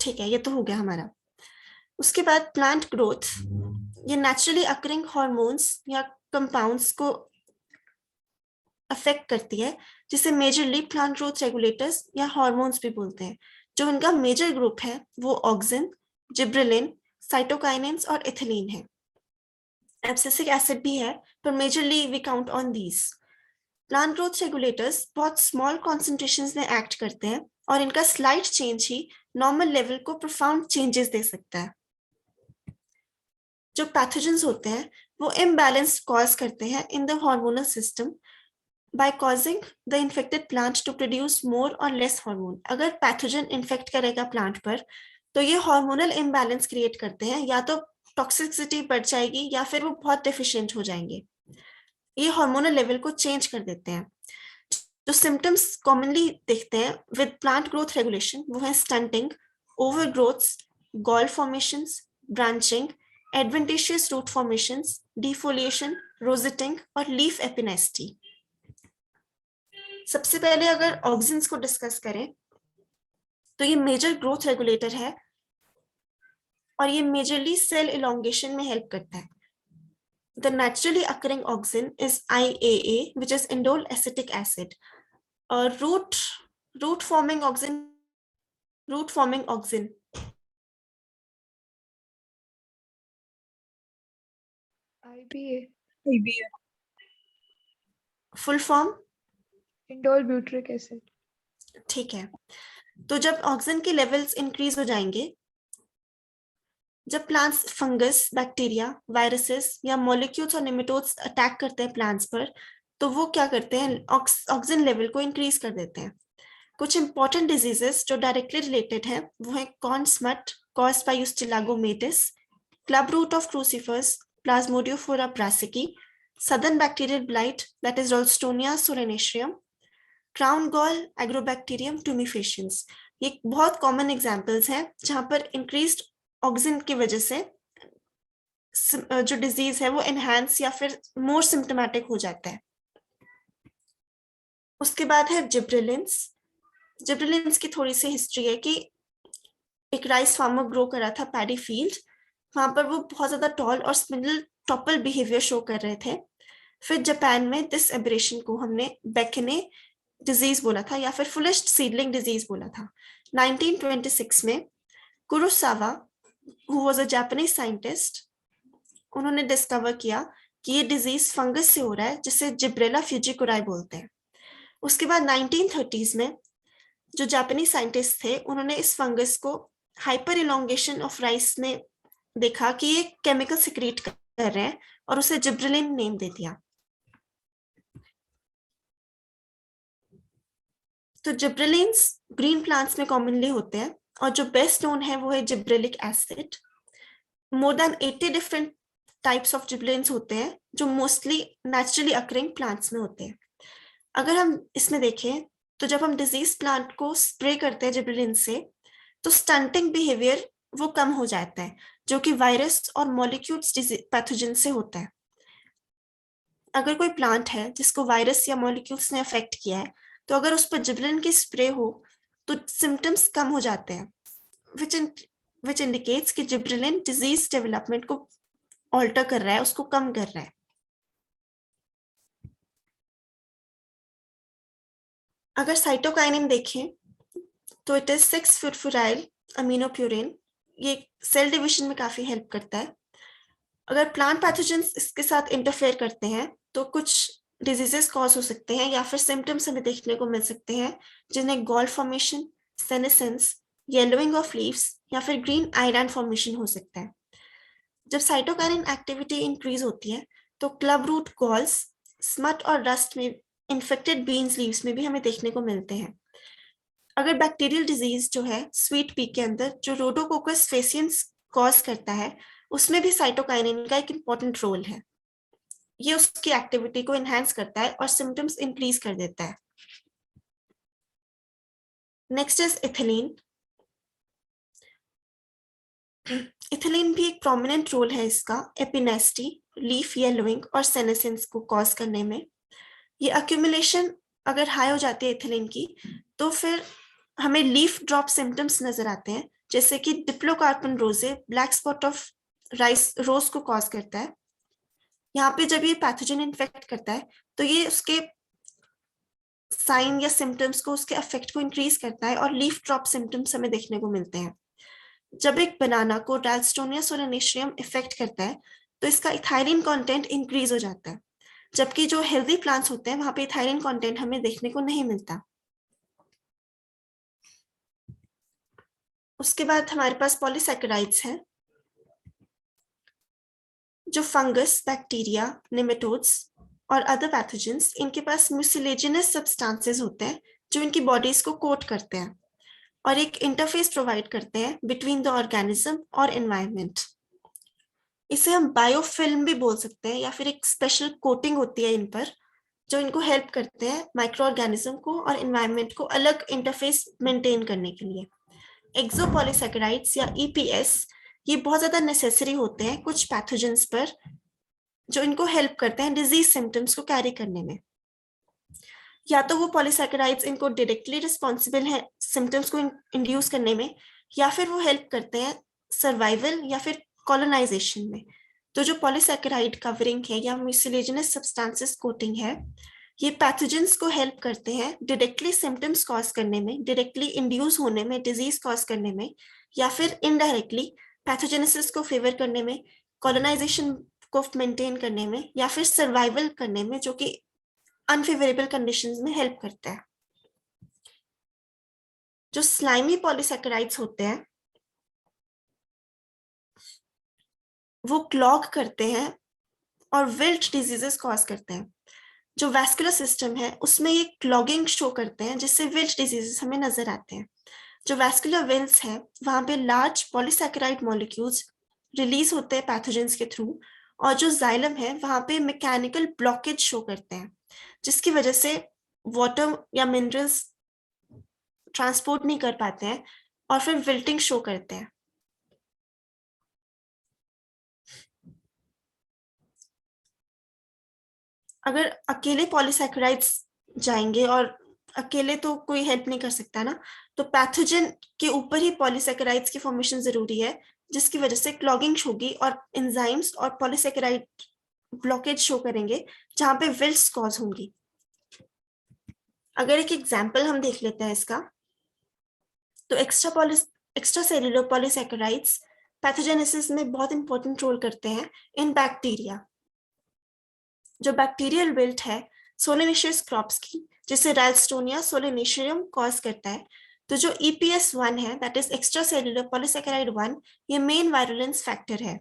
ठीक है, ये तो हो गया हमारा। उसके बाद प्लांट ग्रोथ, ये नेचुरली अकरिंग हार्मोन्स या कंपाउंड्स को अफेक्ट करती है, जिसे मेजरली प्लांट ग्रोथ रेगुलेटर्स या हार्मोन्स भी बोलते हैं। जो इनका मेजर ग्रुप है वो ऑक्सिन, जिब्रेलिन, साइटोकाइनेंस और इथिलीन है। एब्सिसिक एसिड भी है, पर majorly we count on these. Plant growth regulators बहुत स्मॉल कॉन्सेंट्रेशंस में एक्ट करते हैं और इनका स्लाइट चेंज ही नॉर्मल लेवल को प्रोफाउंड चेंजेस दे सकता है। जो पैथोजेंस होते हैं वो इम्बैलेंस कॉज करते हैं in the hormonal system by causing the infected plant to produce more or less hormone। अगर पैथोजन इन्फेक्ट करेगा प्लांट पर तो ये हार्मोनल इम्बैलेंस क्रिएट करते हैं, या तो टॉक्सिसिटी बढ़ जाएगी या फिर वो बहुत डेफिशिएंट हो जाएंगे। ये हार्मोनल लेवल को चेंज कर देते हैं। जो सिम्टम्स कॉमनली देखते हैं विद प्लांट ग्रोथ रेगुलेशन वो है stunting, overgrowths, gall formations, branching, adventitious root formations, defoliation, rosetting और लीफ एपिनेस्टी। सबसे पहले अगर ऑक्सिन्स को डिस्कस करें तो ये मेजर ग्रोथ रेगुलेटर है और ये मेजरली सेल इलोंगेशन में हेल्प करता है। The naturally occurring auxin is IAA, which is indole acetic acid. Root forming auxin. IBA, Full form? Indole butyric acid. ठीक है, तो जब ऑक्सिन के लेवल्स इंक्रीज हो जाएंगे, जब प्लांट्स फंगस, बैक्टीरिया, वायरसेस या मॉलिक्यूल्स और निमेटोड्स अटैक करते हैं प्लांट्स पर, तो वो क्या करते हैं, ऑक्सिन लेवल को इंक्रीज कर देते हैं। कुछ इंपॉर्टेंट डिजीजेस जो डायरेक्टली रिलेटेड हैं वो है corn smut caused by Ustilagomatis, club root of crucifers, Plasmodiophora brassicae, southern bacterial blight that is Ralstonia solanacearum, crown gall, Agrobacterium tumefaciens। ये बहुत कॉमन एग्जांपल्स हैं जहां पर इंक्रीज्ड ऑक्सिन की वजह से जो डिजीज है वो एनहांस या फिर मोर सिम्टोमेटिक हो जाता है। उसके बाद है जिब्रेलिन्स। जिब्रेलिन्स की थोड़ी सी हिस्ट्री है कि एक राइस फार्मर ग्रो कर रहा था पैडी फील्ड, वहां पर वो बहुत ज्यादा टॉल और स्पिंडल टॉपल बिहेवियर शो कर रहे थे। फिर जापान में दिस एब्रेशन को हमने बेकेने डिजीज बोला था या फिर फुलिश सीडलिंग डिजीज बोला था। 1926 में Kurosawa, who was a Japanese scientist, उन्होंने डिस्कवर किया कि ये डिजीज फंगस से हो रहा है जिसे जिब्रेला फ्यूजिकुराई बोलते हैं। उसके बाद 1930s में जो जापानीज साइंटिस्ट थे उन्होंने इस फंगस को हाइपर इलोंगेशन ऑफ राइस में देखा कि ये केमिकल सिक्रीट कर रहे हैं और उसे जिब्रेलिन नेम दे दिया। तो जिब्रेलिन्स ग्रीन प्लांट्स में कॉमनली होते हैं और जो बेस्ट नोन है वो है gibberellic acid. More than 80 different types of gibberellins होते हैं जो मोस्टली नेचुरली अकरिंग प्लांट्स में होते हैं। अगर हम इसमें देखें तो जब हम डिजीज प्लांट को स्प्रे करते हैं जिब्रेलिन से तो स्टंटिंग बिहेवियर वो कम हो जाता है, जो कि वायरस और मॉलिक्यूल्स पैथोजन से होता है। अगर कोई प्लांट है जिसको वायरस या मॉलिक्यूल्स ने अफेक्ट किया है तो अगर उस पर जिब्रेलिन की स्प्रे हो तो सिम्टम्स कम हो जाते हैं, which indicates कि जिब्रेलिन डिजीज डेवलपमेंट को ऑल्टर कर रहा है, उसको कम कर रहा है। अगर साइटोकाइनिन देखें तो इट इज 6-फुरफुराइल अमीनोप्यूरिन। ये सेल डिविजन में काफी हेल्प करता है। अगर प्लांट पैथोजेंस इसके साथ इंटरफेयर करते हैं तो कुछ डिजीजेस कॉज हो सकते हैं या फिर सिम्टम्स हमें देखने को मिल सकते हैं, जिन्हें gall formation, senescence, yellowing of leaves या फिर ग्रीन आइलैंड फॉर्मेशन हो सकता है। जब साइटोकाइनिन एक्टिविटी इंक्रीज होती है तो क्लब रूट गॉल्स, स्मट और रस्ट में इन्फेक्टेड बीन्स लीव्स में भी हमें देखने को मिलते हैं। अगर बैक्टीरियल डिजीज जो है स्वीट पी के अंदर जो रोडोकोकस फेसियंस कॉज करता है उसमें भी साइटोकाइनिन का एक इम्पॉर्टेंट रोल है। ये उसकी एक्टिविटी को एनहांस करता है और सिम्टम्स इंक्रीज कर देता है। Next is ethylene. इथिलीन भी एक प्रोमिनेंट रोल है इसका एपिनेस्टी, लीफ येलोइंग और सेनेसेंस को कॉज करने में। ये अक्यूमुलेशन अगर हाई हो जाती है इथिलीन की तो फिर हमें लीफ ड्रॉप सिम्टम्स नजर आते हैं, जैसे कि डिप्लोकार्पन रोजे ब्लैक स्पॉट ऑफ राइस रोज को कॉज करता है। यहाँ पे जब ये पैथोजन इन्फेक्ट करता है तो ये उसके साइन या सिम्टम्स को, उसके इफेक्ट को इंक्रीज करता है और लीफ ड्रॉप सिम्टम्स हमें देखने को मिलते हैं। जब एक बनाना को रैलस्टोनिया सोलेनेशियम इफेक्ट करता है तो इसका इथाइलिन कंटेंट इंक्रीज हो जाता है, जबकि जो हेल्दी प्लांट्स होते हैं वहां पे इथाइलिन कंटेंट हमें देखने को नहीं मिलता। उसके बाद हमारे पास पॉलीसैकेराइड्स हैं, जो फंगस, बैक्टीरिया, नेमेटोड्स और अदर पैथोजेंस, इनके पास म्यूसिलेजिनस सब्सटेंसेस होते हैं जो इनकी बॉडीज को कोट करते हैं और एक इंटरफेस प्रोवाइड करते हैं बिटवीन द ऑर्गेनिज्म और एनवायरनमेंट। इसे हम बायोफिल्म भी बोल सकते हैं या फिर एक स्पेशल कोटिंग होती है इन पर जो इनको हेल्प करते हैं माइक्रो ऑर्गेनिज्म को और एनवायरनमेंट को अलग इंटरफेस मेंटेन करने के लिए। एक्सोपॉलीसैकेराइड्स या ईपीएस ये बहुत ज्यादा नेसेसरी होते हैं कुछ पैथोजेंस पर, जो इनको हेल्प करते हैं डिजीज सिम्टम्स को कैरी करने में। या तो वो पॉलीसैकेराइड्स इनको डायरेक्टली रिस्पॉन्सिबल है सिम्टम्स को इंड्यूस करने में, या फिर वो हेल्प करते हैं सर्वाइवल या फिर कॉलोनाइजेशन में। तो जो पॉलीसैकेराइड कवरिंग है या म्यूसिलेजिनस सब्सटेंसेस कोटिंग है, ये पैथोजेंस को हेल्प करते हैं डायरेक्टली सिम्टम्स कॉज करने में, डायरेक्टली इंड्यूस होने में, डिजीज कॉज करने में, या फिर इनडायरेक्टली पैथोजेनेसिस को फेवर करने में, कॉलोनाइजेशन को मेंटेन करने में, या फिर सर्वाइवल करने में, जो कि अनफेवरेबल कंडीशंस में हेल्प करता है। जो स्लाइमी पॉलीसैकेराइड्स होते हैं वो क्लॉग करते हैं और विल्ट डिजीजेस कॉज करते हैं। जो वैस्कुलर सिस्टम है उसमें ये क्लॉगिंग शो करते हैं जिससे विल्ट डिजीजेस हमें नजर आते हैं। जो वैस्कुलर वेल्स है वहां पे लार्ज पॉलीसैकेराइड मॉलिक्यूल्स रिलीज होते हैं पैथोजेंस के थ्रू, और जो जाइलम है वहां पे मैकेनिकल ब्लॉकेज शो करते हैं जिसकी वजह से वाटर या मिनरल्स ट्रांसपोर्ट नहीं कर पाते हैं और फिर विल्टिंग शो करते हैं। अगर अकेले पॉलीसैकेराइड्स जाएंगे, और अकेले तो कोई हेल्प नहीं कर सकता ना, तो पैथोजन के ऊपर ही पॉलीसैकेराइड्स की फॉर्मेशन जरूरी है जिसकी वजह से क्लॉगिंग होगी और एंजाइम्स और पॉलीसैकेराइड ब्लॉकेज शो करेंगे जहां पे विल्ट्स कॉज होंगी। अगर एक एग्जांपल हम देख लेते हैं इसका, तो एक्स्ट्रा सेल्यूलर पॉलीसैकेराइड्स पैथोजेनेसिस में बहुत इंपॉर्टेंट रोल करते हैं इन बैक्टीरिया। जो बैक्टीरियल विल्ट है सोलेनेशियस क्रॉप्स की, जिसे राइलस्टोनिया सोलेनेशियम कॉज करता है, तो जो EPS1 है, that is extra cellular polysaccharide 1, ये मेन वायरुलेंस फैक्टर है।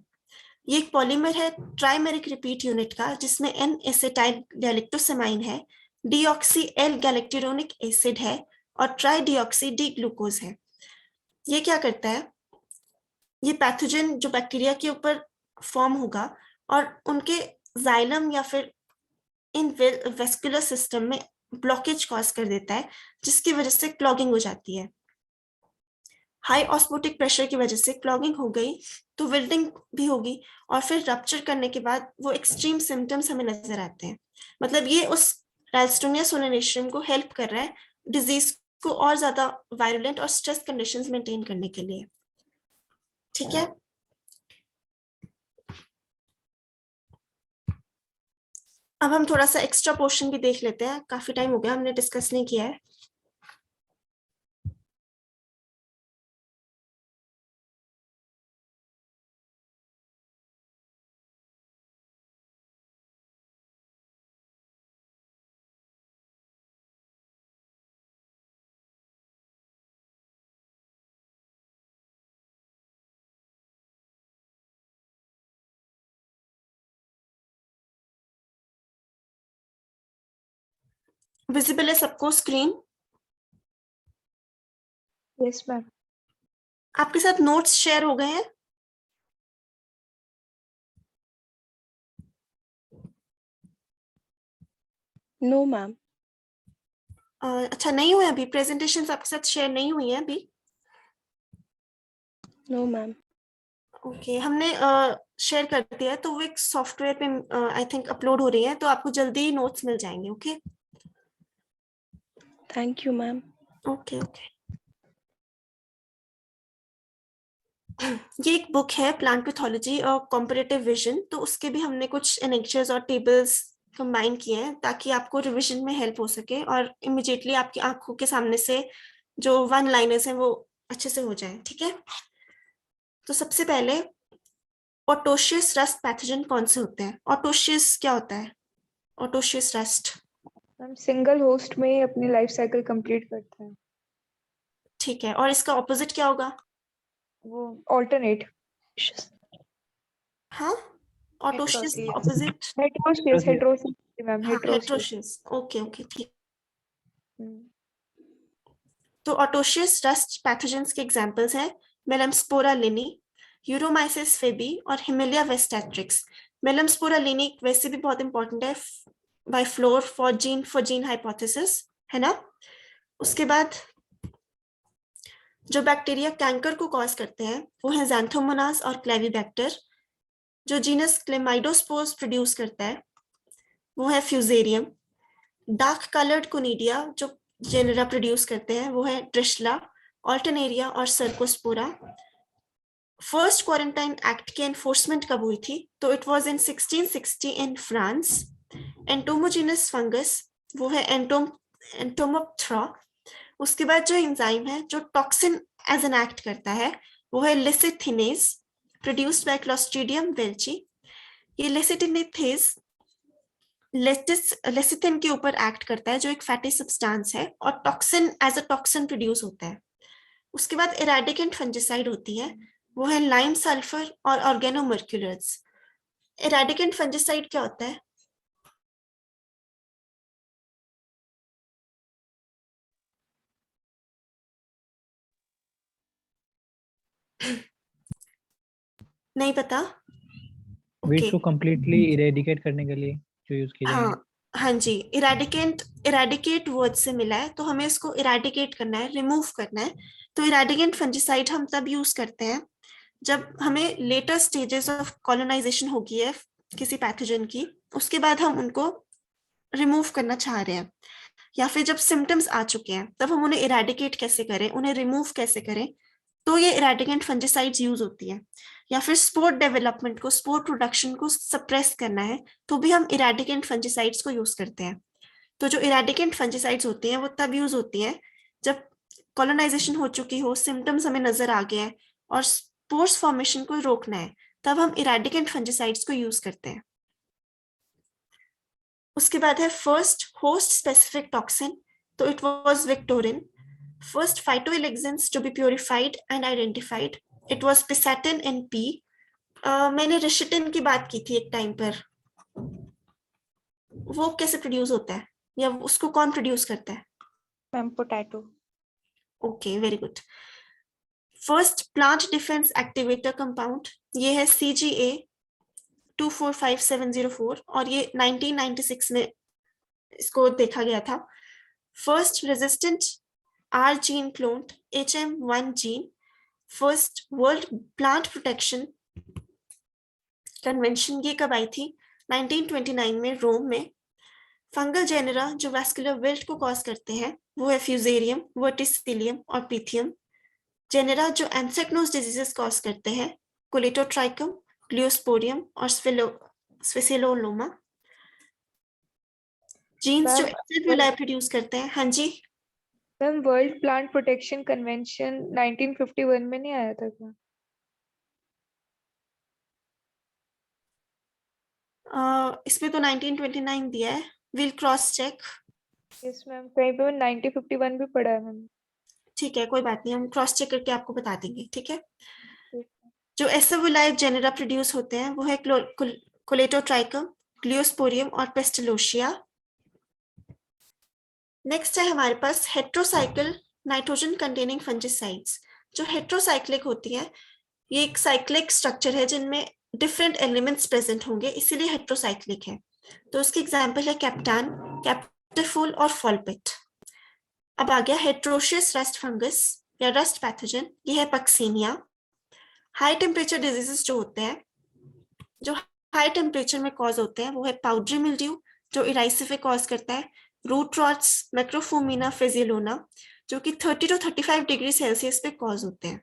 ये एक पॉलीमर है ट्राइमेरिक रिपीट यूनिट का जिसमें N एसिटाइल गैलेक्टोसेमाइन है, डीऑक्सी L गैलेक्टिरोनिक एसिड है और ट्राई डीऑक्सी डी ग्लूकोज है। ये क्या करता है, ये पैथोजन जो बैक्टीरिया के ऊपर फॉर्म होगा और उनके जाइलम या फिर इन वेस्कुलर सिस्टम में ब्लॉकेज कॉज कर देता है जिसकी वजह से क्लॉगिंग हो जाती है। हाई ऑस्मोटिक प्रेशर की वजह से क्लॉगिंग हो गई तो विल्टिंग भी होगी, और फिर रप्चर करने के बाद वो एक्सट्रीम सिम्टम्स हमें नजर आते हैं। मतलब ये उस राइलस्टोनिया सोलेनेशियम को हेल्प कर रहा है डिजीज को और ज्यादा वायरुलेंट और स्ट्रेस कंडीशंस मेंटेन करने के लिए। ठीक है, अब हम थोड़ा सा एक्स्ट्रा पोर्शन भी देख लेते हैं, काफी टाइम हो गया हमने डिस्कस नहीं किया है। विजिबल है सबको स्क्रीन? Yes ma'am. आपके साथ नोट्स शेयर हो गए हैं? No ma'am. अच्छा, नहीं हुए अभी? प्रेजेंटेशन आपके साथ शेयर नहीं हुई है अभी? No ma'am. ओके, हमने शेयर कर दिया है तो वो एक सॉफ्टवेयर पे आई थिंक अपलोड हो रही है, तो आपको जल्दी ही नोट्स मिल जाएंगे। Okay thank you ma'am. Okay okay. ये एक बुक है प्लांट पैथोलॉजी और कॉम्परेटिव विजन, तो उसके भी हमने कुछ एनेक्चर्स और टेबल्स कंबाइन किए हैं ताकि आपको रिवीजन में हेल्प हो सके और इमिडिएटली आपकी आंखों के सामने से जो वन लाइनर्स हैं वो अच्छे से हो जाए, ठीक है। तो सबसे पहले ऑटोशियस रस्ट पैथोजन कौन से होते हैं? ऑटोशियस क्या होता है? Autoecious rust, ma'am single host में ही अपनी लाइफ साइकिल कंप्लीट करते हैं, ठीक है। और इसका ऑपोजिट क्या होगा? वो ऑल्टरनेट। हाँ, ऑटोशियस ऑपोजिट। हेट्रोशियस, हेट्रोशियस मैम, हाँ, हेट्रोशियस। हेट्रोशियस, ओके ओके, ठीक। तो ऑटोशियस रस्ट पैथोजेंस के एग्जांपल्स हैं मेलमस्पोरा लिनी, यूरोमाइसिस फेबी और हिमेलिया वेस्टैट्रिक्स। मेलमस्पोरा लिनी वैसे भी बहुत इंपॉर्टेंट है by floor for gene hypothesis, है ना। उसके बाद जो बैक्टीरिया कैंकर को कॉज करते हैं वो है ज़ैंथोमोनास और क्लेविबैक्टर। जो जीनस क्लेमाइडोस्पोर्स प्रोड्यूस करता है वो है फ्यूजेरियम। डार्क कलर्ड कोनिडिया जो जेनेरा प्रोड्यूस करते हैं वो है ड्रिशला, ऑल्टरनेरिया और सर्कोस्पोरा। फर्स्ट क्वारंटाइन एक्ट की एनफोर्समेंट कब हुई थी? तो it was in 1660 in France. Entomogenous fungus वो है एंटोमोप्थेरा। उसके बाद जो एंजाइम है जो टॉक्सिन एज एन एक्ट करता है वो है लिसिथिनेज, प्रोड्यूस्ड बाय क्लोस्ट्रीडियम वेल्ची। ये लिसिथिनेज लेसिथिन के ऊपर एक्ट करता है जो एक फैटी सब्सटेंस है और toxin as a toxin produce होता है। उसके बाद इरेडिकेंट फंजिसाइड होती है, वो है लाइम सल्फर और ऑर्गेनोमर्क्यूलर्स। इरेडिकेंट फंजिसाइड क्या होता है? नहीं पता? वीड्स को कंप्लीटली इरेडिकेट करने के लिए जो यूज किए जाएंगे। हाँ हाँ जी, इरेडिकेट वर्ड से मिला है तो हमें इसको इरेडिकेट करना है, रिमूव करना है। तो इरेडिकेंट फंजिसाइड हम तब यूज करते हैं जब हमें लेटर स्टेजेस ऑफ कॉलोनाइजेशन होगी है किसी पैथोजन की, उसके बाद हम उनको रिमूव करना चाह रहे हैं, या फिर जब सिम्टम्स आ चुके हैं तब हम उन्हें इरेडिकेट कैसे करें, उन्हें रिमूव कैसे करें। तो ये इरेडिकेंट फंजिसाइड्स यूज होती है। या फिर स्पोर डेवलपमेंट को, स्पोर प्रोडक्शन को सप्रेस करना है तो भी हम इरेडिकेंट फंजिसाइड्स को यूज करते हैं। तो जो इरेडिकेंट फंजिसाइड्स होती हैं वो तब यूज होती हैं जब कॉलोनाइजेशन हो चुकी हो, सिम्टम्स हमें नजर आ गए हैं और स्पोर्स फॉर्मेशन को रोकना है, तब हम इरेडिकेंट फंजिसाइड्स को यूज करते हैं। उसके बाद है फर्स्ट होस्ट स्पेसिफिक टॉक्सिन, तो it was Victorian. First phytoalexins to be purified and identified, it was pisatin and P. मैंने रिशिटिन की बात की थी एक टाइम पर, वो कैसे प्रोड्यूस होता है या उसको कौन प्रोड्यूस करता है? Ma'am potato. Okay, very good. First plant defence activator compound ये है CGA 245704 और ये 1996 में इसको देखा गया था। First resistant R gene cloned HM1 gene, first World Plant Protection Convention ये कब आई थी? 1929 में रोम में। फंगल जेनेरा जो वैस्कुलर विल्ट को कॉज करते हैं वो है फ्यूजेरियम, वर्टिसिलियम और पीथियम। जेनेरा जो एंथ्रेक्नोज डिजीजेस कॉज करते हैं कोलेटोट्राइकम, ग्लियोस्पोरियम और स्फिसिलोलोमा। जीन्स जो एसिड विलाय प्रोड्यूस करते हैं, हाँ जी ma'am world plant protection convention 1951 में नहीं आया था क्या? इसमें तो 1929 दिया है, will cross check. Yes ma'am, कहीं पे 1951 भी पढ़ा है मैम। ठीक है, कोई बात नहीं, हम क्रॉस चेक करके आपको बता देंगे, ठीक है। जो एसेविलाइव जेनेरा प्रोड्यूस होते हैं वो है कोलेटोट्राइकम, ग्लियोस्पोरियम और पेस्टिलोशिया। नेक्स्ट है हमारे पास हेट्रोसाइकिल नाइट्रोजन कंटेनिंग फंजिसाइड्स। जो हेट्रोसाइक्लिक होती है ये एक साइक्लिक स्ट्रक्चर है जिनमें डिफरेंट एलिमेंट्स प्रेजेंट होंगे, इसीलिए हेट्रोसाइक्लिक है। तो उसके एग्जांपल है कैप्टान, कैप्टिफुल और फॉलपिट। अब आ गया हेट्रोशियस रस्ट फंगस या रस्ट पैथोजन, ये है पक्सीनिया। हाई टेम्परेचर डिजीजेस जो होते हैं, जो हाई टेम्परेचर में कॉज होते हैं वो है पाउडरी मिल्ड्यू जो इराइसिफे कॉज करता है, रूट रॉट्स, मैक्रोफोमिना फेजिलोना जो कि 30 to 35 डिग्री सेल्सियस पे कॉज होते हैं।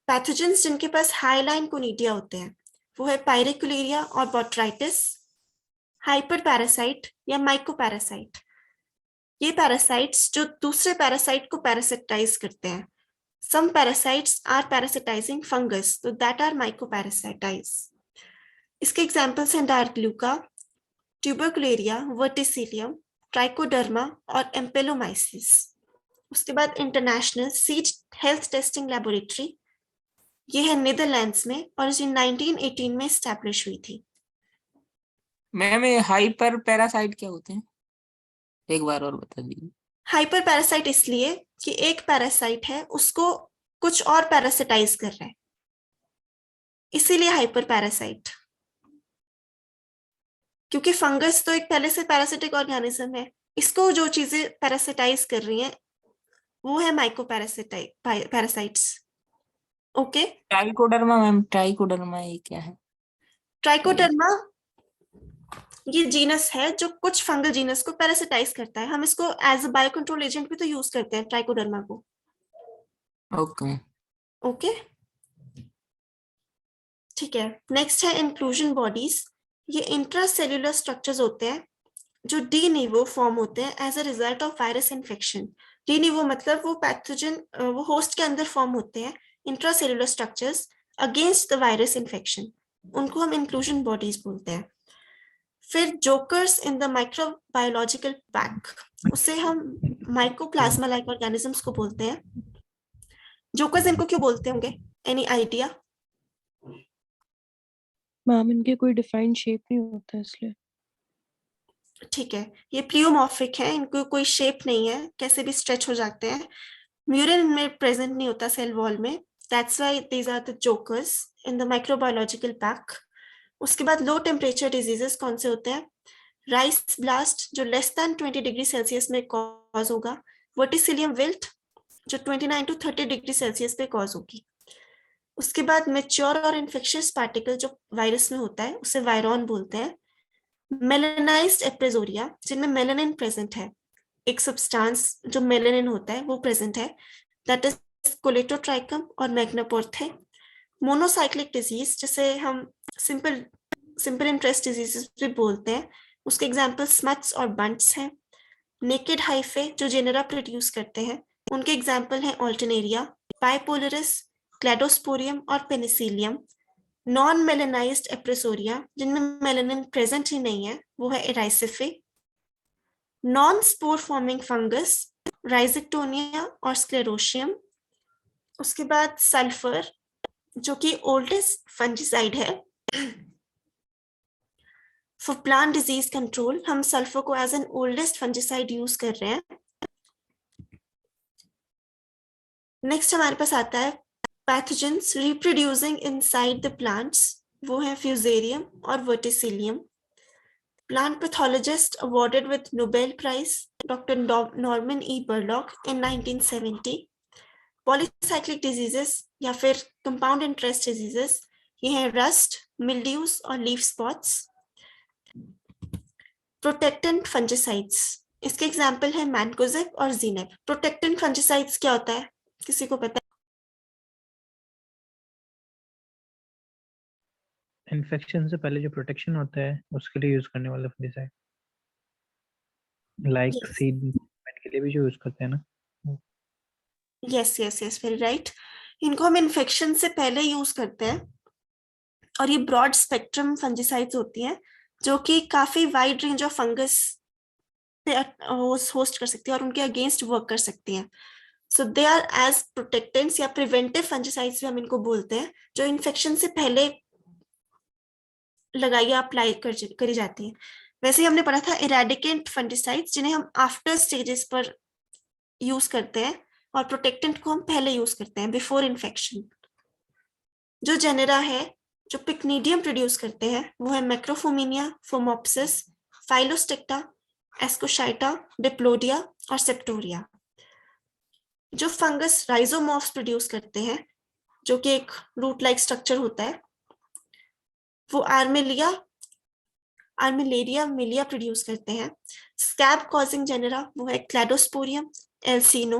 पैथोजेंस जिनके पास हाईलाइन कोनिडिया होते हैं वो है पायरिकुलेरिया और बोट्राइटिस। हाइपर पैरासाइट या माइको पैरासाइट। ये पैरासाइट्स जो दूसरे पैरासाइट को पैरासिटाइज करते हैं। Some parasites are parasitizing fungus, so that are mycoparasitize. इसके एग्जाम्पल्स हैं डार्क ग्लूका, ट्यूबरकुलेरिया, वर्टिसिलियम, ट्राइकोडर्मा और एम्पेलोमाइसिस। उसके बाद international seed health testing laboratory, ये है नीदरलैंड्स में और ये 1918 में स्टैब्लिश हुई थी। मैम ये हाइपर पैरासाइट क्या होते हैं, एक बार और बता दीजिए। हाइपर पैरासाइट इसलिए कि एक पैरासाइट है उसको कुछ और पैरासिटाइज कर रहा है, इसीलिए हाइपर पैरासाइट। क्योंकि फंगस तो एक पहले से पैरासिटिक ऑर्गेनिज्म है, इसको जो चीजें पैरासिटाइज कर रही हैं वो है mycoparasites. Okay, Trichoderma ma'am, Trichoderma ये क्या है? ट्राइकोडर्मा ये जीनस है जो कुछ फंगल जीनस को पैरासिटाइज करता है। हम इसको एज अ बायोकंट्रोल एजेंट भी तो यूज करते हैं ट्राइकोडर्मा को। ओके ओके, ठीक है। नेक्स्ट है इंक्लूजन बॉडीज। ये इंट्रासेल्युलर स्ट्रक्चर्स होते हैं जो डी निवो फॉर्म होते हैं as a result of virus infection. De novo मतलब वो पैथोजन वो होस्ट के अंदर फॉर्म होते हैं, intracellular structures against the virus infection, उनको हम इंक्लूजन बॉडीज बोलते हैं। फिर jokers in the microbiological pack, उसे हम माइकोप्लाज्मा लाइक ऑर्गेनिजम्स को बोलते हैं। जोकर्स इनको क्यों बोलते होंगे, एनी आइडिया? मैम इनके कोई डिफाइंड शेप नहीं होता इसलिए। ठीक है, ये प्लियोमॉर्फिक है, इनको कोई शेप नहीं है, कैसे भी स्ट्रेच हो जाते हैं। म्यूरिन में प्रेजेंट नहीं होता सेल वॉल में, that's why these are the jokers in the microbiological pack. उसके बाद लो टेम्परेचर डिजीजेस कौन से होते हैं? राइस ब्लास्ट जो लेस देन 20 डिग्री सेल्सियस में कॉज होगा, वर्टिसिलियम विल्ट जो 29 to 30 डिग्री सेल्सियस पे कॉज होगी। उसके बाद मेच्योर और इन्फेक्शियस पार्टिकल जो वायरस में होता है उसे वायरॉन बोलते हैं। मेलेनाइज्ड एप्रेजोरिया जिनमें मेलानिन प्रेजेंट है, एक सब्सटेंस जो मेलानिन होता है वो प्रेजेंट है, दैट इज कोलेटोट्राइकम और मैग्नापोर्थे। मोनोसाइक्लिक डिजीज जिसे हम सिंपल इंटरेस्ट डिजीजेस भी बोलते हैं, उसके एग्जांपल स्मट्स और बंट्स हैं। नेकेड हाइफे जो जेनेरा प्रोड्यूस करते हैं, उनके एग्जांपल हैं ऑल्टरनेरिया, बाइपोलरिस, क्लैडोस्पोरियम और पेनिसिलियम। नॉन मेलेनाइज्ड एप्रेसोरिया जिनमें मेलानिन प्रेजेंट ही नहीं है, वो है Erysiphe. Non spore forming fungus Rhizoctonia और स्क्लेरोशियम। उसके बाद सल्फर जो कि ओल्डेस्ट फंजिसाइड है फॉर प्लांट डिजीज कंट्रोल, हम सल्फर को as an oldest fungicide use कर रहे हैं। नेक्स्ट हमारे पास आता है pathogens reproducing inside the plants, वो है फ्यूजेरियम और Verticillium. Plant pathologist awarded with Nobel prize doctor Norman E Borlaug in 1970। Polycyclic diseases या फिर कंपाउंड इंटरेस्ट डिजीजेस, ये हैं रस्ट, मिल्ड्यूज और लीफ स्पॉट्स। प्रोटेक्टेंट फंजिसाइड्स, इसके एग्जांपल है मैनकोजेब और ज़ीनेब। प्रोटेक्टेंट फंजिसाइड्स क्या होता है, किसी को पता है? इन्फेक्शन से पहले जो प्रोटेक्शन होता है उसके लिए यूज करने वाला फंगिसाइड, लाइक सीड के लिए भी जो यूज करते हैं ना। Yes yes yes, very right. इनको हम इन्फेक्शन से पहले यूज करते हैं और ये ब्रॉड स्पेक्ट्रम फंजिसाइड्स होती हैं जो कि काफी वाइड रेंज ऑफ फंगस पे होस्ट कर सकती है और उनके अगेंस्ट वर्क कर सकती हैं। सो दे आर एज प्रोटेक्टेंट्स या प्रिवेंटिव फंजिसाइड्स भी हम इनको बोलते हैं, जो इन्फेक्शन से पहले लगाई या अप्लाई करी जाती है। वैसे ही हमने पढ़ा था इरेडिकेंट फंजिसाइड्स जिन्हें हम आफ्टर स्टेजेस पर यूज करते हैं और प्रोटेक्टेंट को हम पहले यूज करते हैं बिफोर इन्फेक्शन। जो जेनेरा है जो पिक्नीडियम प्रोड्यूस करते हैं वो है मैक्रोफोमिनिया, फोमोप्सिस, फाइलोस्टिक्टा, एस्कोशाइटा, डिप्लोडिया और सेप्टोरिया। जो फंगस राइजोमॉर्फ्स प्रोड्यूस करते हैं जो कि एक रूट लाइक स्ट्रक्चर होता है, वो आर्मिलेरिया मिलिया प्रोड्यूस करते हैं। स्कैब कॉजिंग जेनेरा वो है क्लैडोस्पोरियम, एल्सिनो,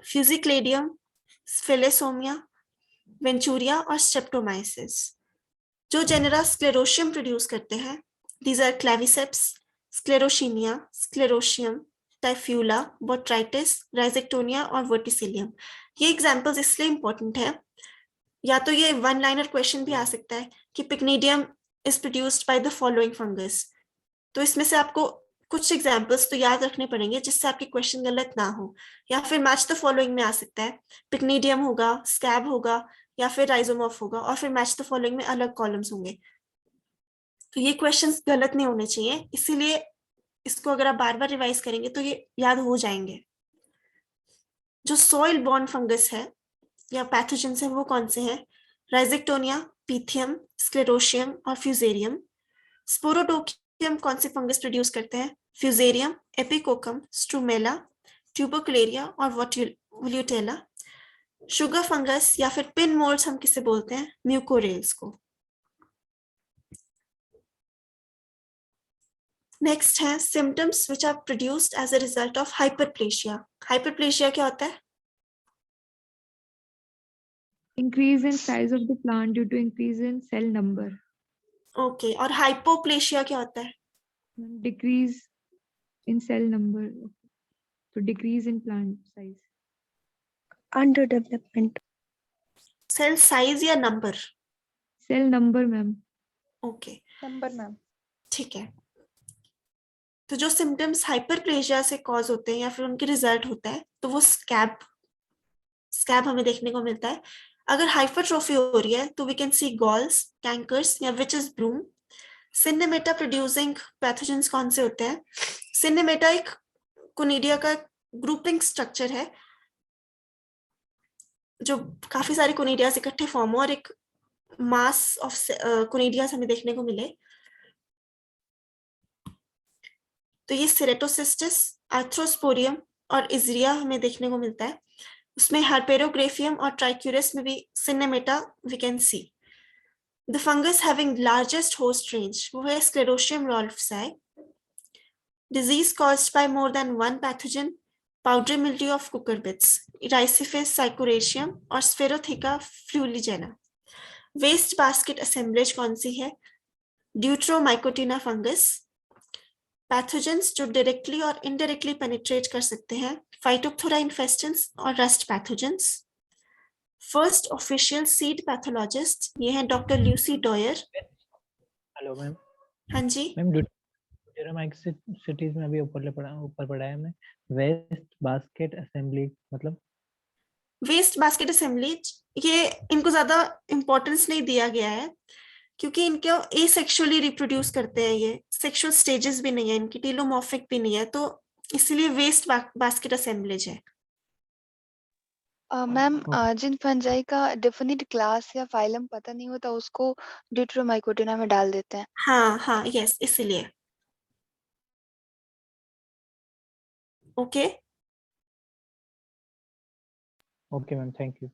फ्यूजिक्लेडियम, स्फिलेसोमिया, वेंचूरिया और स्ट्रेप्टोमाइसिस। जो जेनेरा स्क्लेरोशियम प्रोड्यूस करते हैं These are claviceps, sclerotinia, sclerosium, typhula, botrytis, rhizoctonia और verticillium. ये एग्जाम्पल्स इसलिए इंपॉर्टेंट है, या तो ये वन लाइनर क्वेश्चन भी आ सकता है कि pycnidium is produced by the following fungus, तो इसमें से आपको कुछ एग्जाम्पल्स तो याद रखने पड़ेंगे जिससे आपके क्वेश्चन गलत ना हो, या फिर मैच द फॉलोइंग में आ सकता है, पिक्नीडियम होगा, स्कैब होगा, या फिर राइजोमॉर्फ होगा, और फिर मैच द फॉलोइंग में अलग कॉलम्स होंगे। तो ये क्वेश्चंस गलत नहीं होने चाहिए, इसीलिए इसको अगर आप बार बार रिवाइज करेंगे तो ये याद हो जाएंगे। जो सॉइल बॉर्न फंगस है या पैथोजेंस है वो कौन से हैं? राइजेक्टोनिया, पीथियम, स्क्लेरोशियम और फ्यूजेरियम। स्पोरोडोकियम कौन से फंगस प्रोड्यूस करते हैं? फ्यूजेरियम, एपिकोकम, स्ट्रूमेला, ट्यूबरकुलेरिया और वोल्यूटेला। शुगर फंगस या फिर पिन मोल्ड्स हम किसे बोलते हैं? म्यूकोरेल्स को। नेक्स्ट है symptoms which are produced as a result of hyperplasia. Hyperplasia क्या होता है? Increase in size of the plant due to increase in cell number. Okay, और हाइपोप्लेशिया क्या होता है? Decrease in cell number. So decrease in plant size. Underdevelopment. Cell size या नंबर? Cell number, ma'am. Okay, number ma'am. ठीक है। तो जो सिम्टम्स हाइपरप्लेशिया से कॉज होते हैं या फिर उनके रिजल्ट होता है, तो वो स्कैब हमें देखने को मिलता है। अगर हाइपरट्रोफी हो रही है तो वी कैन सी गॉल्स, कैंकर्स या विचेस ब्रूम। सिनेमेटा प्रोड्यूसिंग पैथोजेंस कौन से होते हैं? सिनेमेटा एक कोनिडिया का ग्रुपिंग स्ट्रक्चर है जो काफी सारे कोनिडियास इकट्ठे फॉर्म हो और एक मास ऑफ कोनिडियास हमें देखने को मिले। तो ये सेरेटोसिस्टिस, आर्थ्रोस्पोरियम और इजरिया हमें देखने को मिलता है। उसमें हार्पेरोग्राफियम और ट्राइक्यूरस में भी synnemata we can see. The fungus having largest host range वो है Sclerotium rolfsii. Disease caused by more than one pathogen, powdery mildew of cucurbits, Erysiphe cichoracearum और Sphaerotheca fuliginea. Waste basket assemblage कौन सी है? Deuteromycotina fungus. Pathogens जो directly और indirectly penetrate कर सकते हैं, फाइटोप्थोरा इन्फेस्टेंस और rust pathogens. First official seed pathologist ये हैं doctor Lucy Doyer. Hello ma'am. हाँ जी मैम ड्यूटेरोमाइकोसिटीज में अभी ऊपर पढ़ा है हमने, वेस्ट बास्केट असेंबली मतलब? वेस्ट बास्केट असेंबली ये इनको ज्यादा इंपॉर्टेंस नहीं दिया गया है क्योंकि इनके एसेक्सुअली रिप्रोड्यूस करते हैं, ये सेक्सुअल स्टेजेस भी नहीं है इनकी, टेलोमॉर्फिक भी नहीं है, तो इसलिए वेस्ट बास्केट असेंबलेज है। मैम जिन फंजाई का डेफिनिट क्लास या फाइलम पता नहीं होता उसको ड्यूटेरोमाइकोटिना में डाल देते हैं। हाँ हाँ यस, इसलिए। Okay okay ma'am, thank you.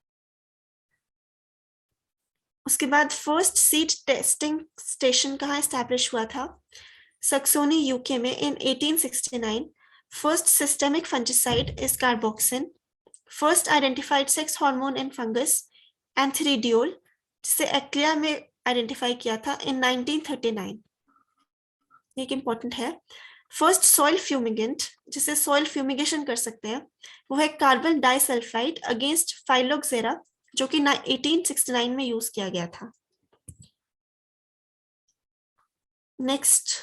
उसके बाद फर्स्ट सीड टेस्टिंग स्टेशन कहाँ एस्टैब्लिश हुआ था? सक्सोनी यूके में in 1869। First systemic fungicide is carboxin. First identified sex hormone in fungus antheridiol, जिसे एक्लिया में आइडेंटिफाई किया था इन 1939। एक इंपॉर्टेंट है। फर्स्ट सॉइल फ्यूमिगेंट जिसे सॉइल फ्यूमिगेशन कर सकते हैं वो है कार्बन डाइसल्फाइड अगेंस्ट फाइलोक्सेरा, जो कि 1869 में यूज किया गया था। Next,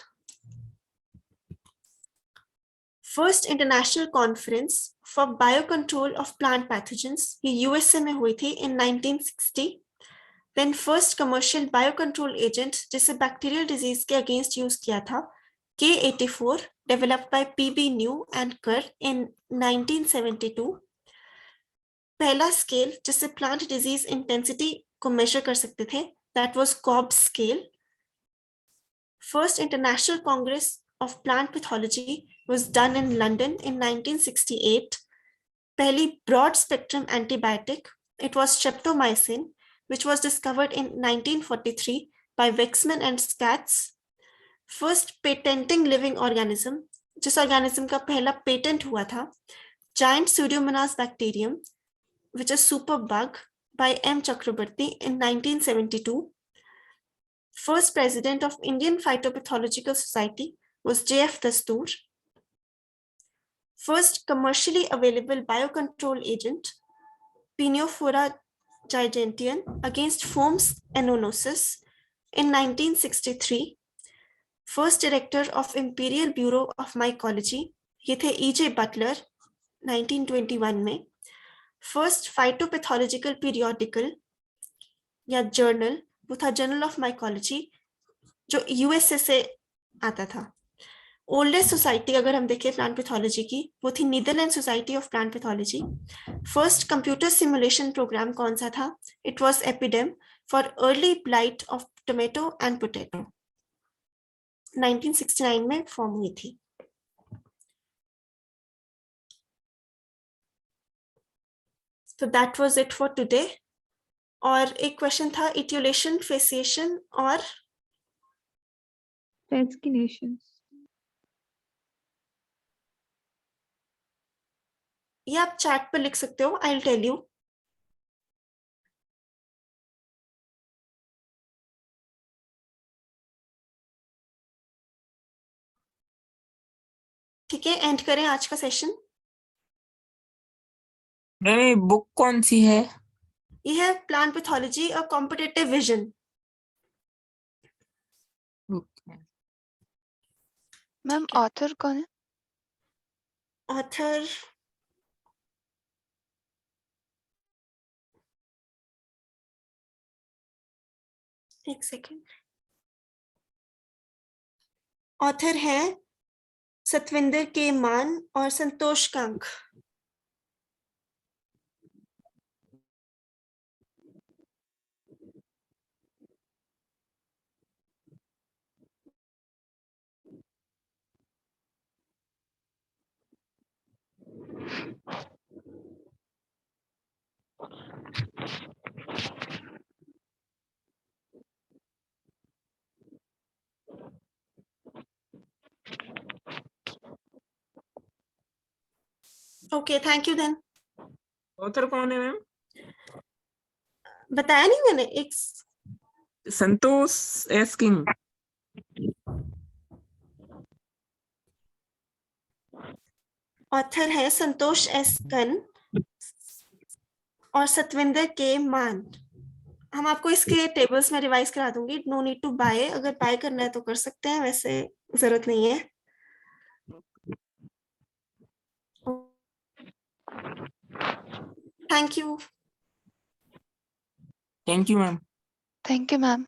first international conference for bio control of plant pathogens ये यूएसए में हुई थी in 1960। Then first commercial bio control agent जिसे बैक्टीरियल डिजीज के अगेंस्ट यूज किया था K84 developed by PB New and Kerr in 1972। पहला स्केल जिससे प्लांट डिजीज इंटेंसिटी को मेजर कर सकते थे that was Cobb scale. First international congress of plant pathology was done in London in 1968. पहली broad spectrum antibiotic, it was streptomycin, which was discovered in 1943 by Wexman and Scatz. First patenting living organism, जिस organism का पहला patent हुआ था, giant Pseudomonas bacterium, which is superbug by M. Chakrabarty in 1972. First president of Indian Phytopathological Society was J.F. Dastoor. First commercially available biocontrol agent, Piniophora giganteum, against Fomes annonosus in 1963. First director of Imperial Bureau of Mycology, ये थे E.J. Butler 1921 में. First phytopathological periodical या journal, वो था journal of mycology, जो USA से आता था. ओल्डेस्ट सोसाइटी अगर हम देखें प्लांट पैथोलॉजी की, वो थी Netherland society of plant pathology. First computer simulation program कौन सा था? It was EPIDEM for early blight of tomato and potato, 1969 में फॉर्म हुई थी. तो that was it for today. और एक क्वेश्चन था इटियोलेशन, फेसिएशन और Fascination. ये आप चैट पर लिख सकते हो. I will tell you. ठीक है, एंड करें आज का सेशन. मैम बुक कौन सी है? ये है प्लांट पैथोलॉजी और कॉम्पिटिटिव विजन. मैम ऑथर कौन है? ऑथर एक सेकेंड. ऑथर है सतविंदर के मान और Santosh Kank. Okay, thank you then. Author कौन है मैम? बताया नहीं मैंने? एक संतोष एस किंग. ऑथर है संतोष एस कन और सतविंदर के मान. हम आपको इसके टेबल्स में रिवाइज करा दूंगी. No need to buy. अगर बाय करना है तो कर सकते हैं, वैसे जरूरत नहीं है. Thank you. Thank you ma'am. Thank you ma'am.